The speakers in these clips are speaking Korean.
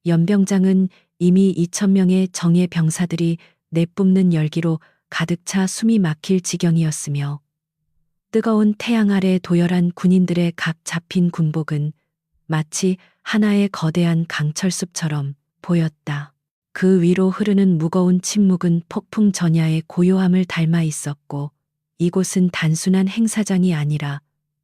연병장은 이미 2,000명의 정예 병사들이 내뿜는 열기로 가득 차 숨이 막힐 지경이었으며 뜨거운 태양 아래 도열한 군인들의 각 잡힌 군복은 마치 하나의 거대한 강철숲처럼 보였다. 그 위로 흐르는 무거운 침묵은 폭풍 전야의 고요함을 닮아 있었고 이곳은 단순한 행사장이 아니라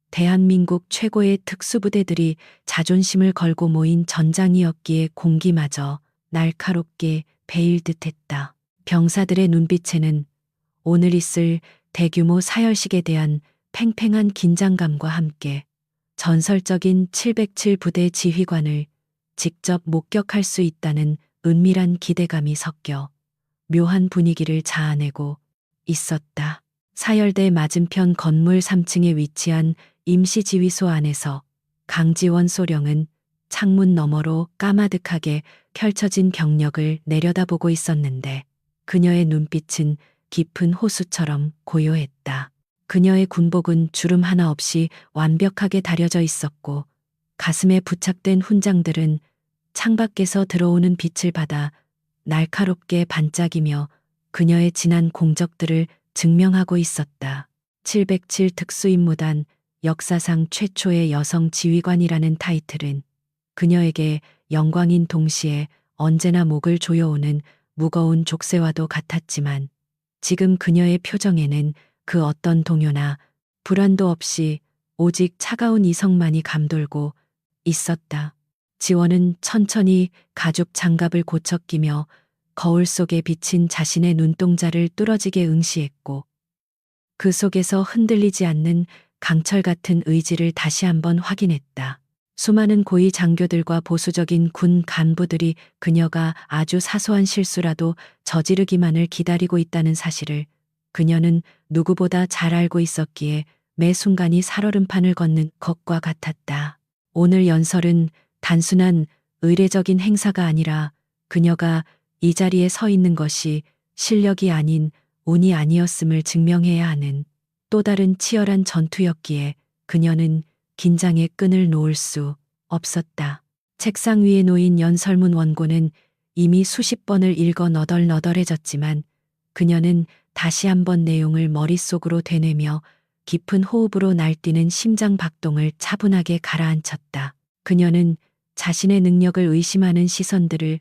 대한민국 최고의 특수부대들이 자존심을 걸고 모인 전장이었기에 공기마저 날카롭게 베일 듯했다. 병사들의 눈빛에는 오늘 있을 대규모 사열식에 대한 팽팽한 긴장감과 함께 전설적인 707 부대 지휘관을 직접 목격할 수 있다는 은밀한 기대감이 섞여 묘한 분위기를 자아내고 있었다. 사열대 맞은편 건물 3층에 위치한 임시지휘소 안에서 강지원 소령은 창문 너머로 까마득하게 펼쳐진 경력을 내려다보고 있었는데 그녀의 눈빛은 깊은 호수처럼 고요했다. 그녀의 군복은 주름 하나 없이 완벽하게 다려져 있었고 가슴에 부착된 훈장들은 창밖에서 들어오는 빛을 받아 날카롭게 반짝이며 그녀의 지난 공적들을 증명하고 있었다. 707 특수임무단 역사상 최초의 여성 지휘관이라는 타이틀은 그녀에게 영광인 동시에 언제나 목을 조여오는 무거운 족쇄와도 같았지만 지금 그녀의 표정에는 그 어떤 동요나 불안도 없이 오직 차가운 이성만이 감돌고 있었다. 지원은 천천히 가죽 장갑을 고쳐 끼며 거울 속에 비친 자신의 눈동자를 뚫어지게 응시했고 그 속에서 흔들리지 않는 강철 같은 의지를 다시 한번 확인했다. 수많은 고위 장교들과 보수적인 군 간부들이 그녀가 아주 사소한 실수라도 저지르기만을 기다리고 있다는 사실을 그녀는 누구보다 잘 알고 있었기에 매 순간이 살얼음판을 걷는 것과 같았다. 오늘 연설은 단순한 의례적인 행사가 아니라 그녀가 이 자리에 서 있는 것이 실력이 아닌 운이 아니었음을 증명해야 하는 또 다른 치열한 전투였기에 그녀는 긴장의 끈을 놓을 수 없었다. 책상 위에 놓인 연설문 원고는 이미 수십 번을 읽어 너덜너덜해졌지만 그녀는 다시 한번 내용을 머릿속으로 되뇌며 깊은 호흡으로 날뛰는 심장 박동을 차분하게 가라앉혔다. 그녀는 자신의 능력을 의심하는 시선들을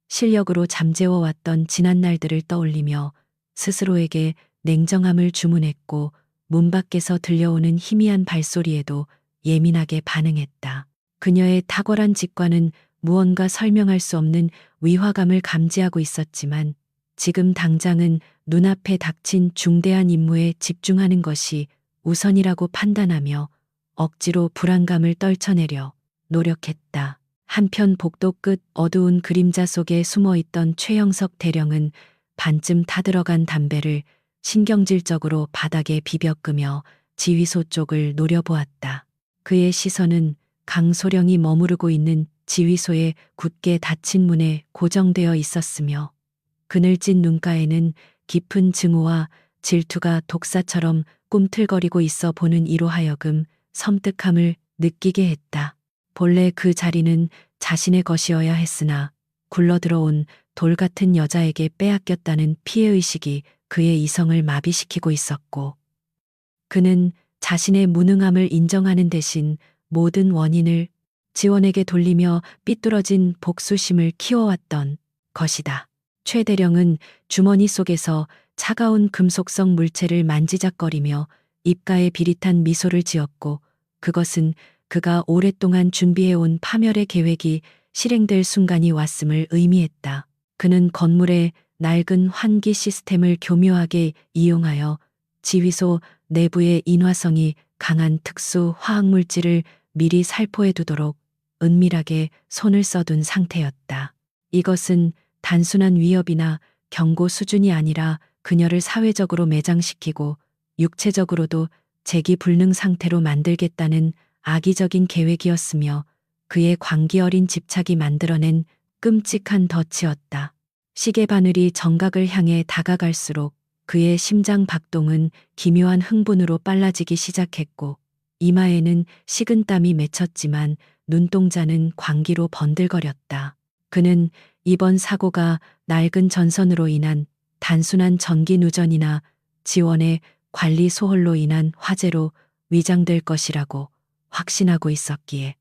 실력으로 잠재워왔던 지난 날들을 떠올리며 스스로에게 냉정함을 주문했고 문 밖에서 들려오는 희미한 발소리에도 예민하게 반응했다. 그녀의 탁월한 직관은 무언가 설명할 수 없는 위화감을 감지하고 있었지만 지금 당장은 눈앞에 닥친 중대한 임무에 집중하는 것이 우선이라고 판단하며 억지로 불안감을 떨쳐내려 노력했다. 한편 복도 끝 어두운 그림자 속에 숨어있던 최영석 대령은 반쯤 타들어간 담배를 신경질적으로 바닥에 비벼 끄며 지휘소 쪽을 노려보았다. 그의 시선은 강소령이 머무르고 있는 지휘소의 굳게 닫힌 문에 고정되어 있었으며 그늘진 눈가에는 깊은 증오와 질투가 독사처럼 꿈틀거리고 있어 보는 이로 하여금 섬뜩함을 느끼게 했다. 본래 그 자리는 자신의 것이어야 했으나 굴러들어온 돌 같은 여자에게 빼앗겼다는 피해의식이 그의 이성을 마비시키고 있었고 그는 자신의 무능함을 인정하는 대신 모든 원인을 지원에게 돌리며 삐뚤어진 복수심을 키워왔던 것이다. 최 대령은 주머니 속에서 차가운 금속성 물체를 만지작거리며 입가에 비릿한 미소를 지었고 그것은 그가 오랫동안 준비해온 파멸의 계획이 실행될 순간이 왔음을 의미했다. 그는 건물의 낡은 환기 시스템을 교묘하게 이용하여 지휘소 내부의 인화성이 강한 특수 화학물질을 미리 살포해 두도록 은밀하게 손을 써둔 상태였다. 이것은 단순한 위협이나 경고 수준이 아니라 그녀를 사회적으로 매장시키고 육체적으로도 재기불능 상태로 만들겠다는 악의적인 계획이었으며 그의 광기 어린 집착이 만들어낸 끔찍한 덫이었다. 시계 바늘이 정각을 향해 다가갈수록 그의 심장 박동은 기묘한 흥분으로 빨라지기 시작했고 이마에는 식은땀이 맺혔지만 눈동자는 광기로 번들거렸다. 그는 이번 사고가 낡은 전선으로 인한 단순한 전기 누전이나 지원의 관리 소홀로 인한 화재로 위장될 것이라고 확신하고 있었기에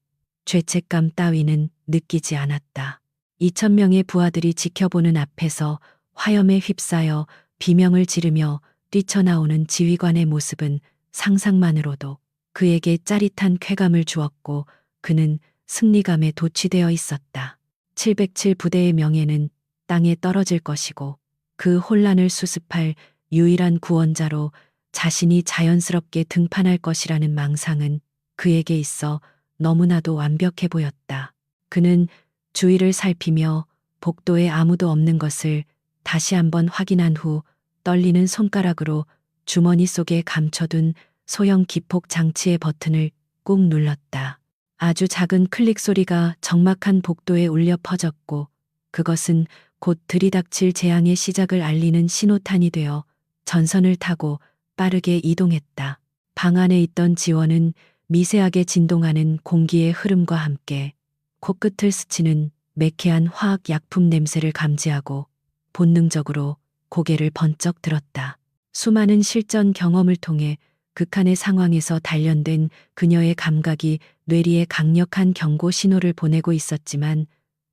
죄책감 따위는 느끼지 않았다. 2,000명의 부하들이 지켜보는 앞에서 화염에 휩싸여 비명을 지르며 뛰쳐나오는 지휘관의 모습은 상상만으로도 그에게 짜릿한 쾌감을 주었고 그는 승리감에 도취되어 있었다. 707 부대의 명예는 땅에 떨어질 것이고 그 혼란을 수습할 유일한 구원자로 자신이 자연스럽게 등판할 것이라는 망상은 그에게 있어 너무나도 완벽해 보였다. 그는 주위를 살피며 복도에 아무도 없는 것을 다시 한번 확인한 후 떨리는 손가락으로 주머니 속에 감춰둔 소형 기폭 장치의 버튼을 꾹 눌렀다. 아주 작은 클릭 소리가 적막한 복도에 울려 퍼졌고 그것은 곧 들이닥칠 재앙의 시작을 알리는 신호탄이 되어 전선을 타고 빠르게 이동했다. 방 안에 있던 지원은 미세하게 진동하는 공기의 흐름과 함께 코끝을 스치는 매캐한 화학 약품 냄새를 감지하고 본능적으로 고개를 번쩍 들었다. 수많은 실전 경험을 통해 극한의 상황에서 단련된 그녀의 감각이 뇌리에 강력한 경고 신호를 보내고 있었지만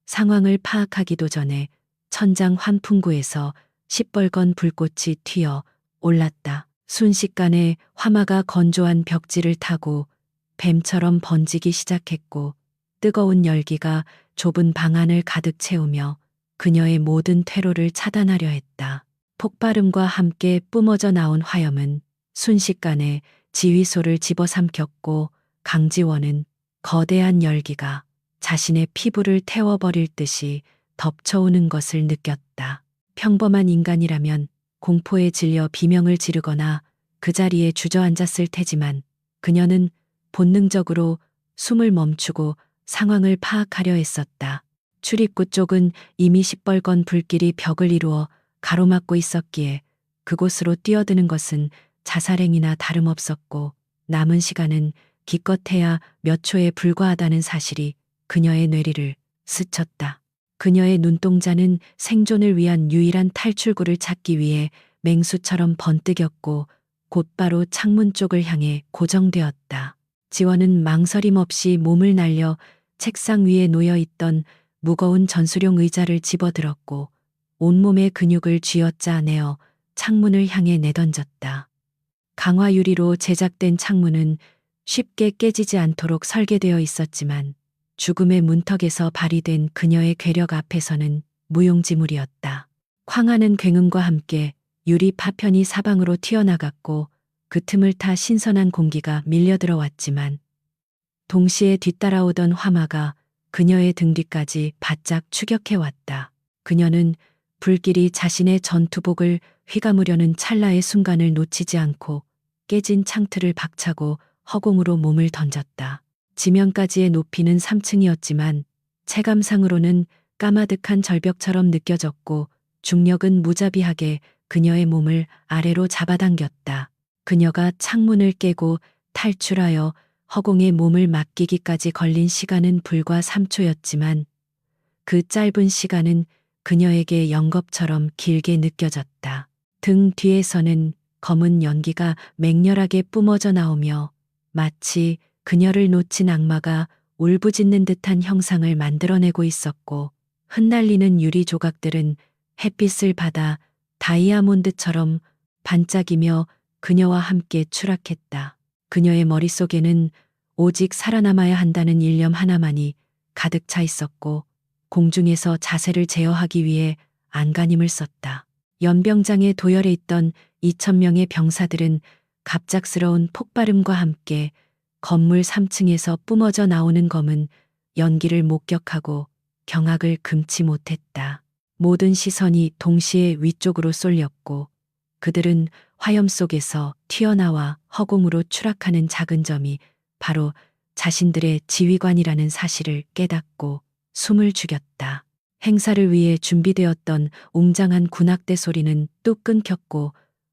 상황을 파악하기도 전에 천장 환풍구에서 시뻘건 불꽃이 튀어 올랐다. 순식간에 화마가 건조한 벽지를 타고 뱀처럼 번지기 시작했고 뜨거운 열기가 좁은 방 안을 가득 채우며 그녀의 모든 퇴로를 차단하려 했다. 폭발음과 함께 뿜어져 나온 화염은 순식간에 지휘소를 집어삼켰고 강지원은 거대한 열기가 자신의 피부를 태워버릴 듯이 덮쳐오는 것을 느꼈다. 평범한 인간이라면 공포에 질려 비명을 지르거나 그 자리에 주저앉았을 테지만 그녀는 본능적으로 숨을 멈추고 상황을 파악하려 했었다. 출입구 쪽은 이미 시뻘건 불길이 벽을 이루어 가로막고 있었기에 그곳으로 뛰어드는 것은 자살행위나 다름없었고 남은 시간은 기껏해야 몇 초에 불과하다는 사실이 그녀의 뇌리를 스쳤다. 그녀의 눈동자는 생존을 위한 유일한 탈출구를 찾기 위해 맹수처럼 번뜩였고 곧바로 창문 쪽을 향해 고정되었다. 지원은 망설임 없이 몸을 날려 책상 위에 놓여 있던 무거운 전술용 의자를 집어들었고 온몸의 근육을 쥐어짜내어 창문을 향해 내던졌다. 강화 유리로 제작된 창문은 쉽게 깨지지 않도록 설계되어 있었지만 죽음의 문턱에서 발휘된 그녀의 괴력 앞에서는 무용지물이었다. 쾅하는 굉음과 함께 유리 파편이 사방으로 튀어나갔고 그 틈을 타 신선한 공기가 밀려들어왔지만 동시에 뒤따라오던 화마가 그녀의 등 뒤까지 바짝 추격해왔다. 그녀는 불길이 자신의 전투복을 휘감으려는 찰나의 순간을 놓치지 않고 깨진 창틀을 박차고 허공으로 몸을 던졌다. 지면까지의 높이는 3층이었지만 체감상으로는 까마득한 절벽처럼 느껴졌고 중력은 무자비하게 그녀의 몸을 아래로 잡아당겼다. 그녀가 창문을 깨고 탈출하여 허공에 몸을 맡기기까지 걸린 시간은 불과 3초였지만 그 짧은 시간은 그녀에게 영겁처럼 길게 느껴졌다. 등 뒤에서는 검은 연기가 맹렬하게 뿜어져 나오며 마치 그녀를 놓친 악마가 울부짖는 듯한 형상을 만들어내고 있었고 흩날리는 유리 조각들은 햇빛을 받아 다이아몬드처럼 반짝이며 그녀와 함께 추락했다. 그녀의 머릿속에는 오직 살아남아야 한다는 일념 하나만이 가득 차 있었고 공중에서 자세를 제어하기 위해 안간힘을 썼다. 연병장에 도열해 있던 2,000명의 병사들은 갑작스러운 폭발음과 함께 건물 3층에서 뿜어져 나오는 검은 연기를 목격하고 경악을 금치 못했다. 모든 시선이 동시에 위쪽으로 쏠렸고 그들은 화염 속에서 튀어나와 허공으로 추락하는 작은 점이 바로 자신들의 지휘관이라는 사실을 깨닫고 숨을 죽였다. 행사를 위해 준비되었던 웅장한 군악대 소리는 뚝 끊겼고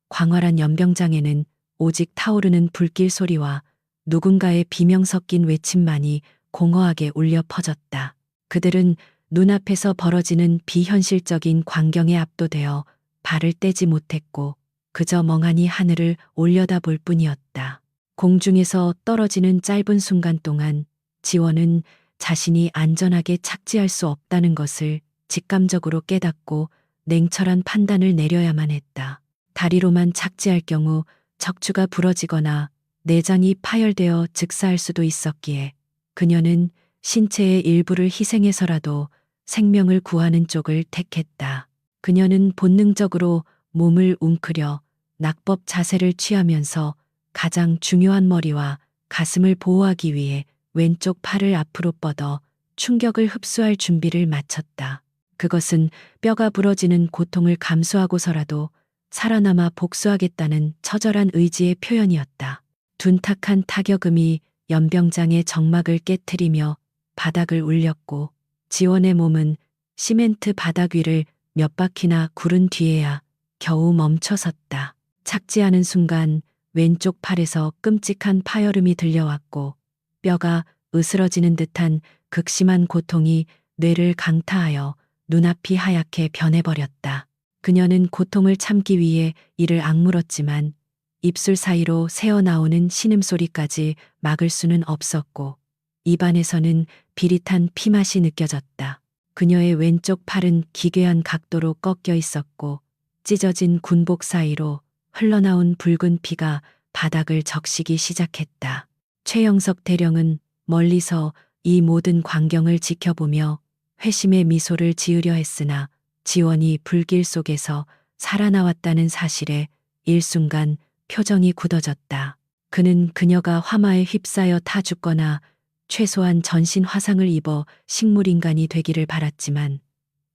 광활한 연병장에는 오직 타오르는 불길 소리와 누군가의 비명 섞인 외침만이 공허하게 울려 퍼졌다. 그들은 눈앞에서 벌어지는 비현실적인 광경에 압도되어 발을 떼지 못했고 그저 멍하니 하늘을 올려다볼 뿐이었다. 공중에서 떨어지는 짧은 순간 동안 지원은 자신이 안전하게 착지할 수 없다는 것을 직감적으로 깨닫고 냉철한 판단을 내려야만 했다. 다리로만 착지할 경우 척추가 부러지거나 내장이 파열되어 즉사할 수도 있었기에 그녀는 신체의 일부를 희생해서라도 생명을 구하는 쪽을 택했다. 그녀는 본능적으로 몸을 웅크려 낙법 자세를 취하면서 가장 중요한 머리와 가슴을 보호하기 위해 왼쪽 팔을 앞으로 뻗어 충격을 흡수할 준비를 마쳤다. 그것은 뼈가 부러지는 고통을 감수하고서라도 살아남아 복수하겠다는 처절한 의지의 표현이었다. 둔탁한 타격음이 연병장의 정막을 깨트리며 바닥을 울렸고 지원의 몸은 시멘트 바닥 위를 몇 바퀴나 구른 뒤에야 겨우 멈춰섰다. 착지하는 순간 왼쪽 팔에서 끔찍한 파열음이 들려왔고 뼈가 으스러지는 듯한 극심한 고통이 뇌를 강타하여 눈앞이 하얗게 변해버렸다. 그녀는 고통을 참기 위해 이를 악물었지만 입술 사이로 새어나오는 신음소리까지 막을 수는 없었고 입안에서는 비릿한 피맛이 느껴졌다. 그녀의 왼쪽 팔은 기괴한 각도로 꺾여 있었고 찢어진 군복 사이로 흘러나온 붉은 피가 바닥을 적시기 시작했다. 최영석 대령은 멀리서 이 모든 광경을 지켜보며 회심의 미소를 지으려 했으나 지원이 불길 속에서 살아나왔다는 사실에 일순간 표정이 굳어졌다. 그는 그녀가 화마에 휩싸여 타 죽거나 최소한 전신 화상을 입어 식물인간이 되기를 바랐지만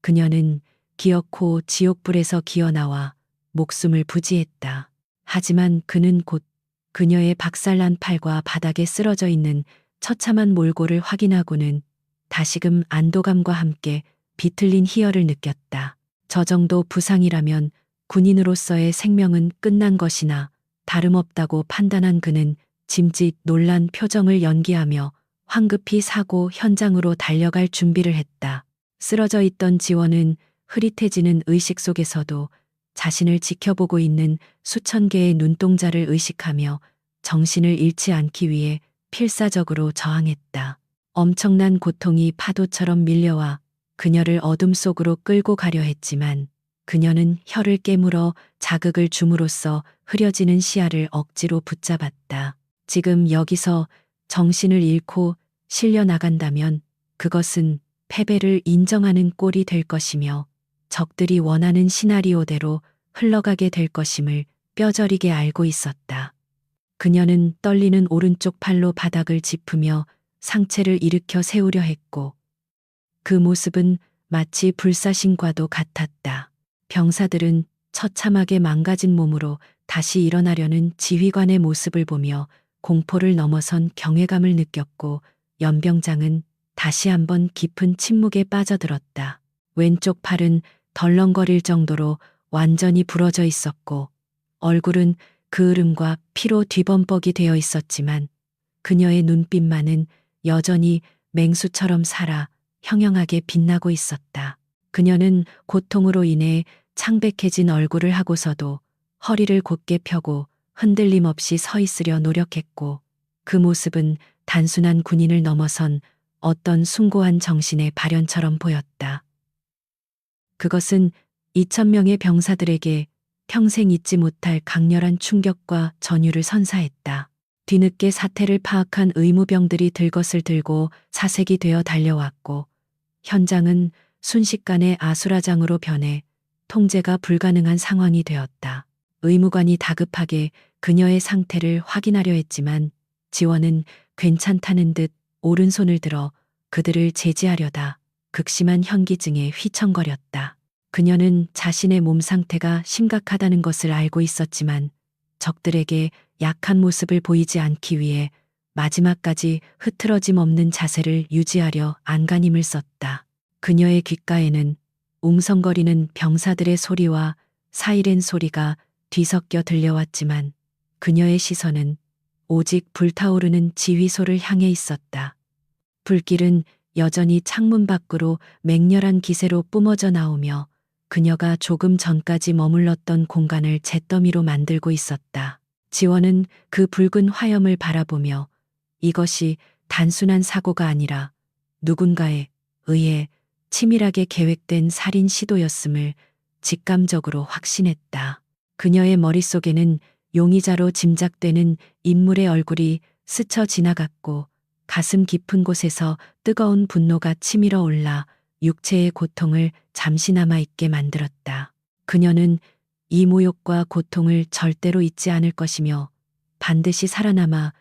그녀는 기어코 지옥불에서 기어나와 목숨을 부지했다. 하지만 그는 곧 그녀의 박살난 팔과 바닥에 쓰러져 있는 처참한 몰골을 확인하고는 다시금 안도감과 함께 비틀린 희열을 느꼈다. 저 정도 부상이라면 군인으로서의 생명은 끝난 것이나 다름없다고 판단한 그는 짐짓 놀란 표정을 연기하며 황급히 사고 현장으로 달려갈 준비를 했다. 쓰러져 있던 지원은 흐릿해지는 의식 속에서도 자신을 지켜보고 있는 수천 개의 눈동자를 의식하며 정신을 잃지 않기 위해 필사적으로 저항했다. 엄청난 고통이 파도처럼 밀려와 그녀를 어둠 속으로 끌고 가려 했지만 그녀는 혀를 깨물어 자극을 줌으로써 흐려지는 시야를 억지로 붙잡았다. 지금 여기서 정신을 잃고 실려 나간다면 그것은 패배를 인정하는 꼴이 될 것이며 적들이 원하는 시나리오대로 흘러가게 될 것임을 뼈저리게 알고 있었다. 그녀는 떨리는 오른쪽 팔로 바닥을 짚으며 상체를 일으켜 세우려 했고 그 모습은 마치 불사신과도 같았다. 병사들은 처참하게 망가진 몸으로 다시 일어나려는 지휘관의 모습을 보며 공포를 넘어선 경외감을 느꼈고 연병장은 다시 한번 깊은 침묵에 빠져들었다. 왼쪽 팔은 덜렁거릴 정도로 완전히 부러져 있었고 얼굴은 그을음과 피로 뒤범벅이 되어 있었지만 그녀의 눈빛만은 여전히 맹수처럼 살아 형형하게 빛나고 있었다. 그녀는 고통으로 인해 창백해진 얼굴을 하고서도 허리를 곧게 펴고 흔들림 없이 서 있으려 노력했고 그 모습은 단순한 군인을 넘어선 어떤 숭고한 정신의 발현처럼 보였다. 그것은 2,000명의 병사들에게 평생 잊지 못할 강렬한 충격과 전율을 선사했다. 뒤늦게 사태를 파악한 의무병들이 들것을 들고 사색이 되어 달려왔고 현장은 순식간에 아수라장으로 변해 통제가 불가능한 상황이 되었다. 의무관이 다급하게 그녀의 상태를 확인하려 했지만 지원은 괜찮다는 듯 오른손을 들어 그들을 제지하려다 극심한 현기증에 휘청거렸다. 그녀는 자신의 몸 상태가 심각하다는 것을 알고 있었지만 적들에게 약한 모습을 보이지 않기 위해 마지막까지 흐트러짐 없는 자세를 유지하려 안간힘을 썼다. 그녀의 귓가에는 웅성거리는 병사들의 소리와 사이렌 소리가 뒤섞여 들려왔지만 그녀의 시선은 오직 불타오르는 지휘소를 향해 있었다. 불길은 여전히 창문 밖으로 맹렬한 기세로 뿜어져 나오며 그녀가 조금 전까지 머물렀던 공간을 잿더미로 만들고 있었다. 지원은 그 붉은 화염을 바라보며 이것이 단순한 사고가 아니라 누군가에 의해 치밀하게 계획된 살인 시도였음을 직감적으로 확신했다. 그녀의 머릿속에는 용의자로 짐작되는 인물의 얼굴이 스쳐 지나갔고 가슴 깊은 곳에서 뜨거운 분노가 치밀어 올라 육체의 고통을 잠시나마 잊게 만들었다. 그녀는 이 모욕과 고통을 절대로 잊지 않을 것이며 반드시 살아남아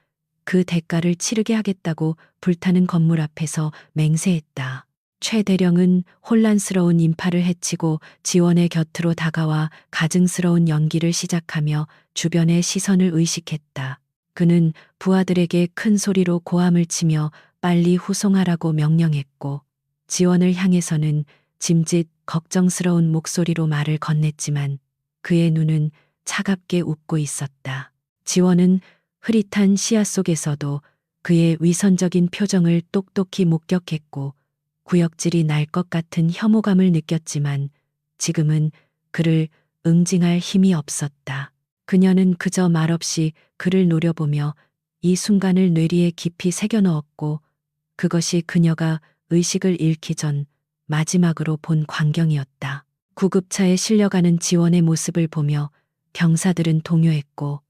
그 대가를 치르게 하겠다고 불타는 건물 앞에서 맹세했다. 최 대령은 혼란스러운 인파를 해치고 지원의 곁으로 다가와 가증스러운 연기를 시작하며 주변의 시선을 의식했다. 그는 부하들에게 큰 소리로 고함을 치며 빨리 후송하라고 명령했고 지원을 향해서는 짐짓 걱정스러운 목소리로 말을 건넸지만 그의 눈은 차갑게 웃고 있었다. 지원은 흐릿한 시야 속에서도 그의 위선적인 표정을 똑똑히 목격했고 구역질이 날 것 같은 혐오감을 느꼈지만 지금은 그를 응징할 힘이 없었다. 그녀는 그저 말없이 그를 노려보며 이 순간을 뇌리에 깊이 새겨 넣었고 그것이 그녀가 의식을 잃기 전 마지막으로 본 광경이었다. 구급차에 실려가는 지원의 모습을 보며 병사들은 동요했고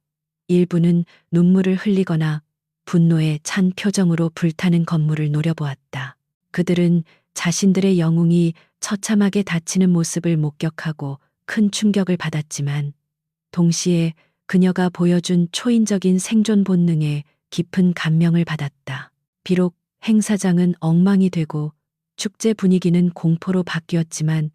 일부는 눈물을 흘리거나 분노에 찬 표정으로 불타는 건물을 노려보았다. 그들은 자신들의 영웅이 처참하게 다치는 모습을 목격하고 큰 충격을 받았지만 동시에 그녀가 보여준 초인적인 생존 본능에 깊은 감명을 받았다. 비록 행사장은 엉망이 되고 축제 분위기는 공포로 바뀌었지만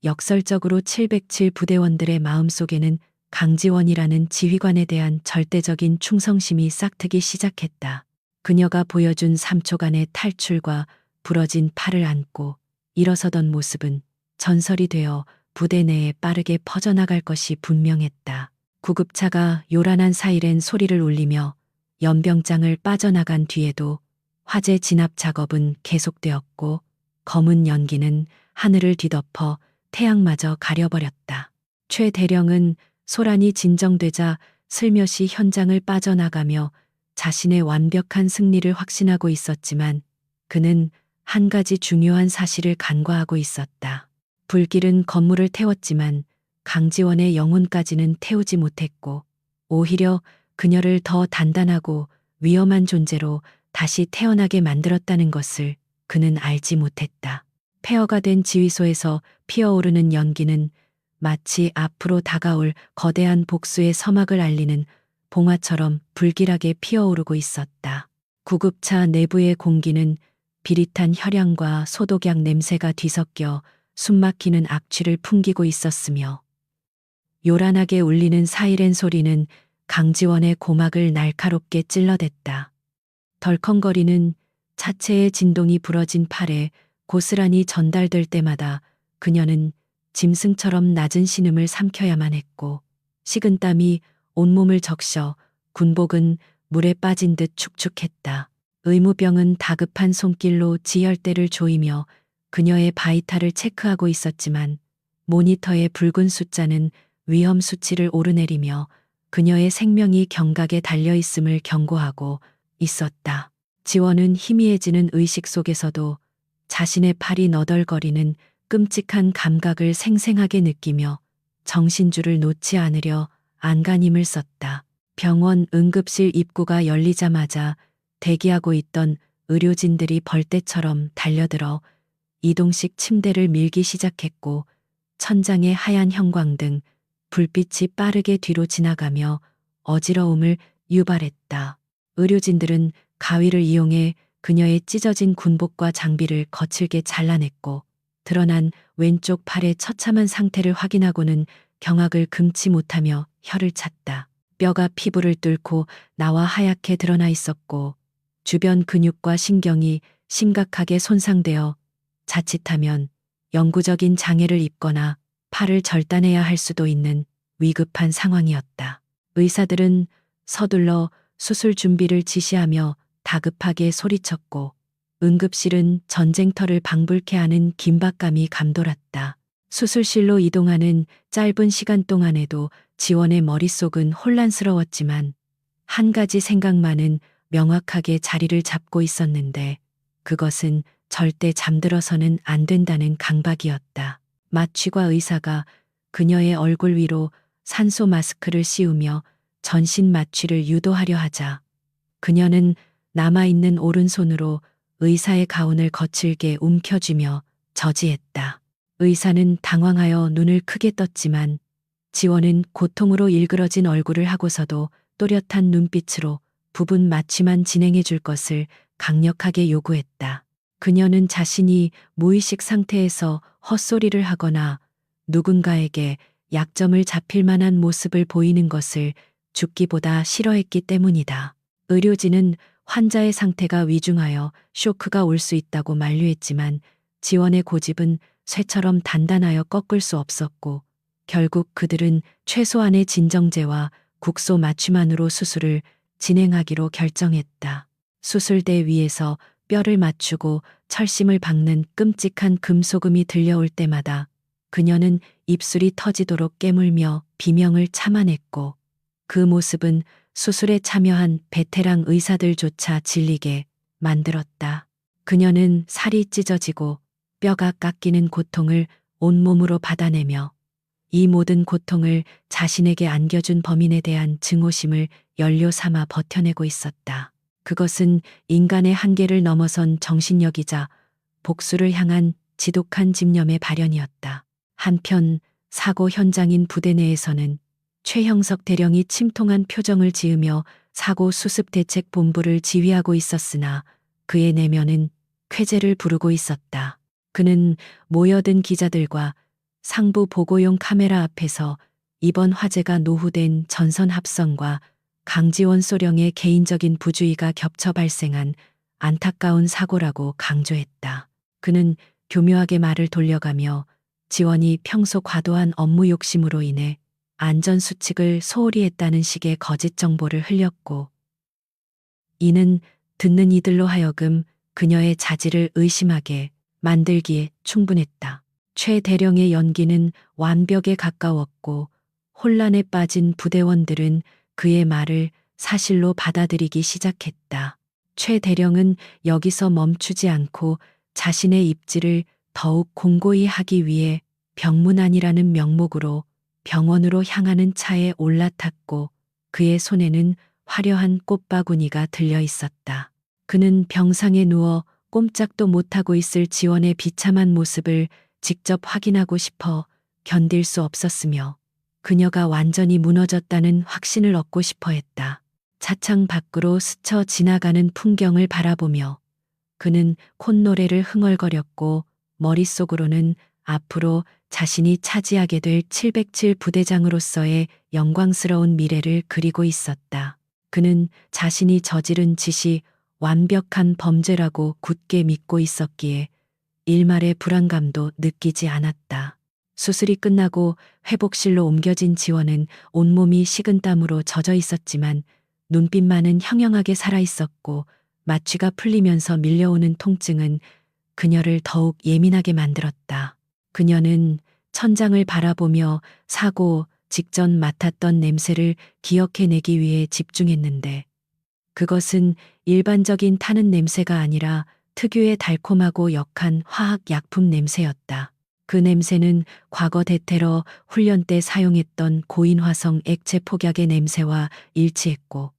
역설적으로 707 부대원들의 마음속에는 강지원이라는 지휘관에 대한 절대적인 충성심이 싹트기 시작했다. 그녀가 보여준 3초간의 탈출과 부러진 팔을 안고 일어서던 모습은 전설이 되어 부대 내에 빠르게 퍼져나갈 것이 분명했다. 구급차가 요란한 사이렌 소리를 울리며 연병장을 빠져나간 뒤에도 화재 진압 작업은 계속되었고 검은 연기는 하늘을 뒤덮어 태양마저 가려버렸다. 최 대령은 소란이 진정되자 슬며시 현장을 빠져나가며 자신의 완벽한 승리를 확신하고 있었지만 그는 한 가지 중요한 사실을 간과하고 있었다. 불길은 건물을 태웠지만 강지원의 영혼까지는 태우지 못했고 오히려 그녀를 더 단단하고 위험한 존재로 다시 태어나게 만들었다는 것을 그는 알지 못했다. 폐허가 된 지휘소에서 피어오르는 연기는 마치 앞으로 다가올 거대한 복수의 서막을 알리는 봉화처럼 불길하게 피어오르고 있었다. 구급차 내부의 공기는 비릿한 혈향과 소독약 냄새가 뒤섞여 숨막히는 악취를 풍기고 있었으며 요란하게 울리는 사이렌 소리는 강지원의 고막을 날카롭게 찔러댔다. 덜컹거리는 차체의 진동이 부러진 팔에 고스란히 전달될 때마다 그녀는 짐승처럼 낮은 신음을 삼켜야만 했고 식은땀이 온몸을 적셔 군복은 물에 빠진 듯 축축했다. 의무병은 다급한 손길로 지혈대를 조이며 그녀의 바이탈을 체크하고 있었지만 모니터의 붉은 숫자는 위험 수치를 오르내리며 그녀의 생명이 경각에 달려있음을 경고하고 있었다. 지원은 희미해지는 의식 속에서도 자신의 팔이 너덜거리는 끔찍한 감각을 생생하게 느끼며 정신줄을 놓지 않으려 안간힘을 썼다. 병원 응급실 입구가 열리자마자 대기하고 있던 의료진들이 벌떼처럼 달려들어 이동식 침대를 밀기 시작했고 천장의 하얀 형광등, 불빛이 빠르게 뒤로 지나가며 어지러움을 유발했다. 의료진들은 가위를 이용해 그녀의 찢어진 군복과 장비를 거칠게 잘라냈고 드러난 왼쪽 팔의 처참한 상태를 확인하고는 경악을 금치 못하며 혀를 찼다. 뼈가 피부를 뚫고 나와 하얗게 드러나 있었고 주변 근육과 신경이 심각하게 손상되어 자칫하면 영구적인 장애를 입거나 팔을 절단해야 할 수도 있는 위급한 상황이었다. 의사들은 서둘러 수술 준비를 지시하며 다급하게 소리쳤고 응급실은 전쟁터를 방불케 하는 긴박감이 감돌았다. 수술실로 이동하는 짧은 시간 동안에도 지원의 머릿속은 혼란스러웠지만 한 가지 생각만은 명확하게 자리를 잡고 있었는데 그것은 절대 잠들어서는 안 된다는 강박이었다. 마취과 의사가 그녀의 얼굴 위로 산소 마스크를 씌우며 전신 마취를 유도하려 하자 그녀는 남아있는 오른손으로 의사의 가운을 거칠게 움켜쥐며 저지했다. 의사는 당황하여 눈을 크게 떴지만 지원은 고통으로 일그러진 얼굴을 하고서도 또렷한 눈빛으로 부분 마취만 진행해 줄 것을 강력하게 요구했다. 그녀는 자신이 무의식 상태에서 헛소리를 하거나 누군가에게 약점을 잡힐 만한 모습을 보이는 것을 죽기보다 싫어했기 때문이다. 의료진은 환자의 상태가 위중하여 쇼크가 올 수 있다고 만류했지만 지원의 고집은 쇠처럼 단단하여 꺾을 수 없었고 결국 그들은 최소한의 진정제와 국소 마취만으로 수술을 진행하기로 결정했다. 수술대 위에서 뼈를 맞추고 철심을 박는 끔찍한 금소금이 들려올 때마다 그녀는 입술이 터지도록 깨물며 비명을 참아냈고 그 모습은 수술에 참여한 베테랑 의사들조차 질리게 만들었다. 그녀는 살이 찢어지고 뼈가 깎이는 고통을 온몸으로 받아내며 이 모든 고통을 자신에게 안겨준 범인에 대한 증오심을 연료 삼아 버텨내고 있었다. 그것은 인간의 한계를 넘어선 정신력이자 복수를 향한 지독한 집념의 발현이었다. 한편 사고 현장인 부대 내에서는 최형석 대령이 침통한 표정을 지으며 사고 수습 대책 본부를 지휘하고 있었으나 그의 내면은 쾌재를 부르고 있었다. 그는 모여든 기자들과 상부 보고용 카메라 앞에서 이번 화재가 노후된 전선 합선과 강지원 소령의 개인적인 부주의가 겹쳐 발생한 안타까운 사고라고 강조했다. 그는 교묘하게 말을 돌려가며 지원이 평소 과도한 업무 욕심으로 인해 안전수칙을 소홀히 했다는 식의 거짓 정보를 흘렸고 이는 듣는 이들로 하여금 그녀의 자질을 의심하게 만들기에 충분했다. 최 대령의 연기는 완벽에 가까웠고 혼란에 빠진 부대원들은 그의 말을 사실로 받아들이기 시작했다. 최 대령은 여기서 멈추지 않고 자신의 입지를 더욱 공고히 하기 위해 병문안이라는 명목으로 병원으로 향하는 차에 올라탔고 그의 손에는 화려한 꽃바구니가 들려 있었다. 그는 병상에 누워 꼼짝도 못하고 있을 지원의 비참한 모습을 직접 확인하고 싶어 견딜 수 없었으며 그녀가 완전히 무너졌다는 확신을 얻고 싶어 했다. 차창 밖으로 스쳐 지나가는 풍경을 바라보며 그는 콧노래를 흥얼거렸고 머릿속으로는 앞으로 자신이 차지하게 될 707 부대장으로서의 영광스러운 미래를 그리고 있었다. 그는 자신이 저지른 짓이 완벽한 범죄라고 굳게 믿고 있었기에 일말의 불안감도 느끼지 않았다. 수술이 끝나고 회복실로 옮겨진 지원은 온몸이 식은땀으로 젖어 있었지만 눈빛만은 형형하게 살아있었고 마취가 풀리면서 밀려오는 통증은 그녀를 더욱 예민하게 만들었다. 그녀는 천장을 바라보며 사고 직전 맡았던 냄새를 기억해내기 위해 집중했는데 그것은 일반적인 타는 냄새가 아니라 특유의 달콤하고 역한 화학 약품 냄새였다. 그 냄새는 과거 대테러 훈련 때 사용했던 고인화성 액체 폭약의 냄새와 일치했고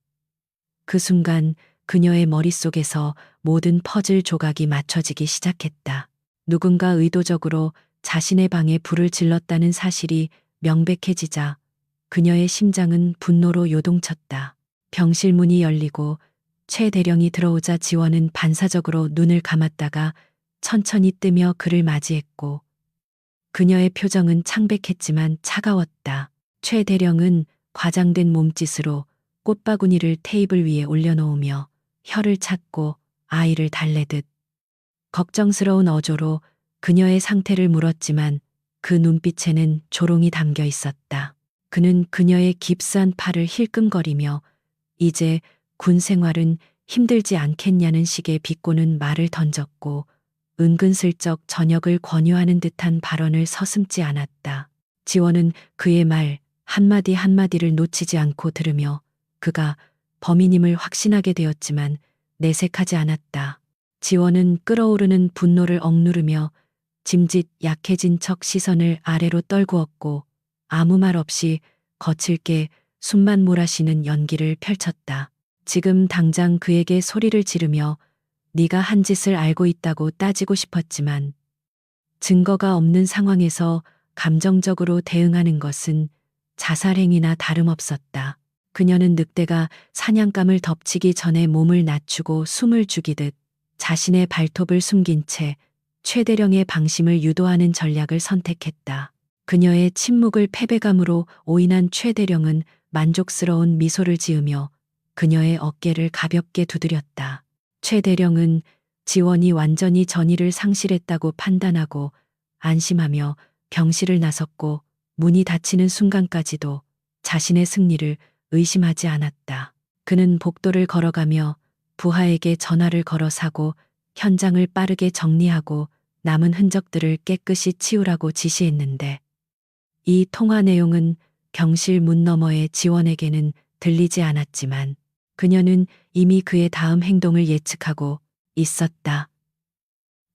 그 순간 그녀의 머릿속에서 모든 퍼즐 조각이 맞춰지기 시작했다. 누군가 의도적으로 자신의 방에 불을 질렀다는 사실이 명백해지자 그녀의 심장은 분노로 요동쳤다. 병실 문이 열리고 최 대령이 들어오자 지원은 반사적으로 눈을 감았다가 천천히 뜨며 그를 맞이했고 그녀의 표정은 창백했지만 차가웠다. 최 대령은 과장된 몸짓으로 꽃바구니를 테이블 위에 올려놓으며 혀를 찾고 아이를 달래듯 걱정스러운 어조로 그녀의 상태를 물었지만 그 눈빛에는 조롱이 담겨 있었다. 그는 그녀의 깁스한 팔을 힐끔거리며 이제 군 생활은 힘들지 않겠냐는 식의 비꼬는 말을 던졌고 은근슬쩍 전역을 권유하는 듯한 발언을 서슴지 않았다. 지원은 그의 말 한마디 한마디를 놓치지 않고 들으며 그가 범인임을 확신하게 되었지만 내색하지 않았다. 지원은 끓어오르는 분노를 억누르며 짐짓 약해진 척 시선을 아래로 떨구었고 아무 말 없이 거칠게 숨만 몰아쉬는 연기를 펼쳤다. 지금 당장 그에게 소리를 지르며 네가 한 짓을 알고 있다고 따지고 싶었지만 증거가 없는 상황에서 감정적으로 대응하는 것은 자살행위나 다름없었다. 그녀는 늑대가 사냥감을 덮치기 전에 몸을 낮추고 숨을 죽이듯 자신의 발톱을 숨긴 채 최대령의 방심을 유도하는 전략을 선택했다. 그녀의 침묵을 패배감으로 오인한 최대령은 만족스러운 미소를 지으며 그녀의 어깨를 가볍게 두드렸다. 최대령은 지원이 완전히 전의를 상실했다고 판단하고 안심하며 병실을 나섰고 문이 닫히는 순간까지도 자신의 승리를 의심하지 않았다. 그는 복도를 걸어가며 부하에게 전화를 걸어 사고 현장을 빠르게 정리하고 남은 흔적들을 깨끗이 치우라고 지시했는데 이 통화 내용은 병실 문 너머의 지원에게는 들리지 않았지만 그녀는 이미 그의 다음 행동을 예측하고 있었다.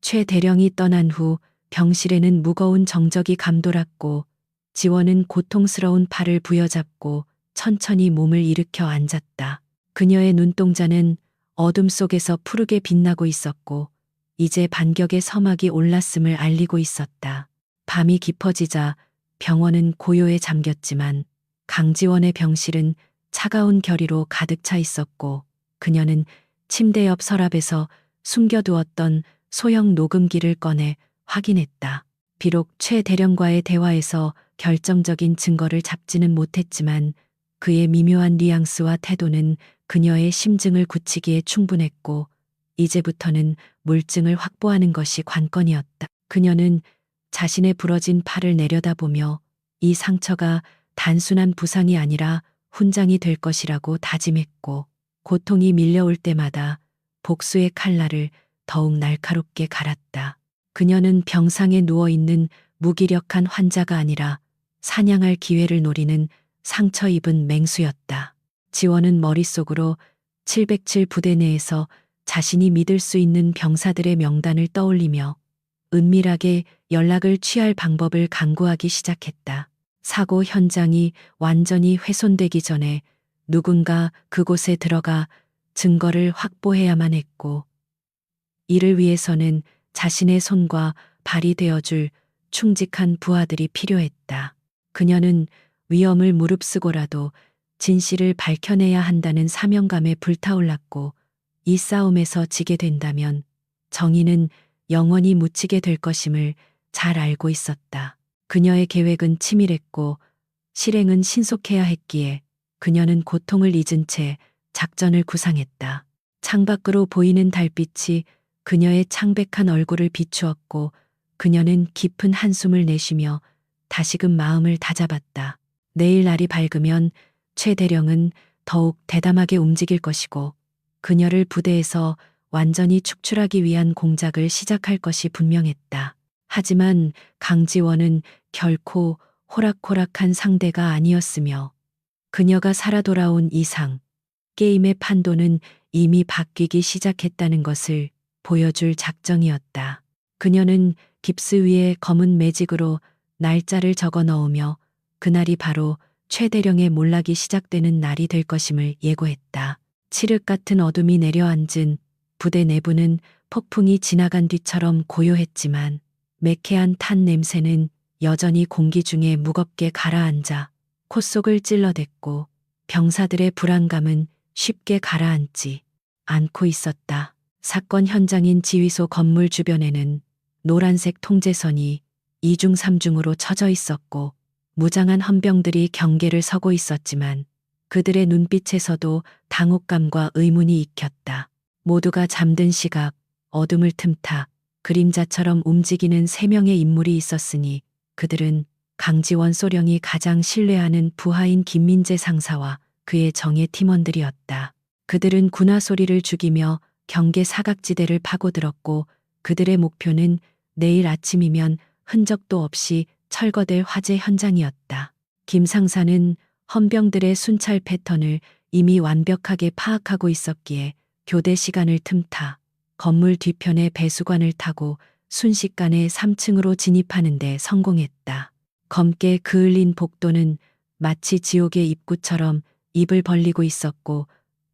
최 대령이 떠난 후 병실에는 무거운 정적이 감돌았고 지원은 고통스러운 팔을 부여잡고 천천히 몸을 일으켜 앉았다. 그녀의 눈동자는 어둠 속에서 푸르게 빛나고 있었고 이제 반격의 서막이 올랐음을 알리고 있었다. 밤이 깊어지자 병원은 고요에 잠겼지만 강지원의 병실은 차가운 결의로 가득 차 있었고 그녀는 침대 옆 서랍에서 숨겨두었던 소형 녹음기를 꺼내 확인했다. 비록 최 대령과의 대화에서 결정적인 증거를 잡지는 못했지만 그의 미묘한 뉘앙스와 태도는 그녀의 심증을 굳히기에 충분했고 이제부터는 물증을 확보하는 것이 관건이었다. 그녀는 자신의 부러진 팔을 내려다보며 이 상처가 단순한 부상이 아니라 훈장이 될 것이라고 다짐했고 고통이 밀려올 때마다 복수의 칼날을 더욱 날카롭게 갈았다. 그녀는 병상에 누워있는 무기력한 환자가 아니라 사냥할 기회를 노리는 상처 입은 맹수였다. 지원은 머릿속으로 707 부대 내에서 자신이 믿을 수 있는 병사들의 명단을 떠올리며 은밀하게 연락을 취할 방법을 강구하기 시작했다. 사고 현장이 완전히 훼손되기 전에 누군가 그곳에 들어가 증거를 확보해야만 했고 이를 위해서는 자신의 손과 발이 되어줄 충직한 부하들이 필요했다. 그녀는 위험을 무릅쓰고라도 진실을 밝혀내야 한다는 사명감에 불타올랐고 이 싸움에서 지게 된다면 정의는 영원히 묻히게 될 것임을 잘 알고 있었다. 그녀의 계획은 치밀했고 실행은 신속해야 했기에 그녀는 고통을 잊은 채 작전을 구상했다. 창밖으로 보이는 달빛이 그녀의 창백한 얼굴을 비추었고 그녀는 깊은 한숨을 내쉬며 다시금 마음을 다잡았다. 내일 날이 밝으면 최 대령은 더욱 대담하게 움직일 것이고 그녀를 부대에서 완전히 축출하기 위한 공작을 시작할 것이 분명했다. 하지만 강지원은 결코 호락호락한 상대가 아니었으며 그녀가 살아 돌아온 이상 게임의 판도는 이미 바뀌기 시작했다는 것을 보여줄 작정이었다. 그녀는 깁스 위에 검은 매직으로 날짜를 적어 넣으며 그날이 바로 최대령의 몰락이 시작되는 날이 될 것임을 예고했다. 칠흑 같은 어둠이 내려앉은 부대 내부는 폭풍이 지나간 뒤처럼 고요했지만 매캐한 탄 냄새는 여전히 공기 중에 무겁게 가라앉아 콧속을 찔러댔고 병사들의 불안감은 쉽게 가라앉지 않고 있었다. 사건 현장인 지휘소 건물 주변에는 노란색 통제선이 2중 3중으로 쳐져 있었고 무장한 헌병들이 경계를 서고 있었지만 그들의 눈빛에서도 당혹감과 의문이 익혔다. 모두가 잠든 시각, 어둠을 틈타 그림자처럼 움직이는 3명의 인물이 있었으니 그들은 강지원 소령이 가장 신뢰하는 부하인 김민재 상사와 그의 정예 팀원들이었다. 그들은 군화 소리를 죽이며 경계 사각지대를 파고들었고 그들의 목표는 내일 아침이면 흔적도 없이 철거될 화재 현장이었다. 김상사는 헌병들의 순찰 패턴을 이미 완벽하게 파악하고 있었기에 교대 시간을 틈타 건물 뒤편의 배수관을 타고 순식간에 3층으로 진입하는 데 성공했다. 검게 그을린 복도는 마치 지옥의 입구처럼 입을 벌리고 있었고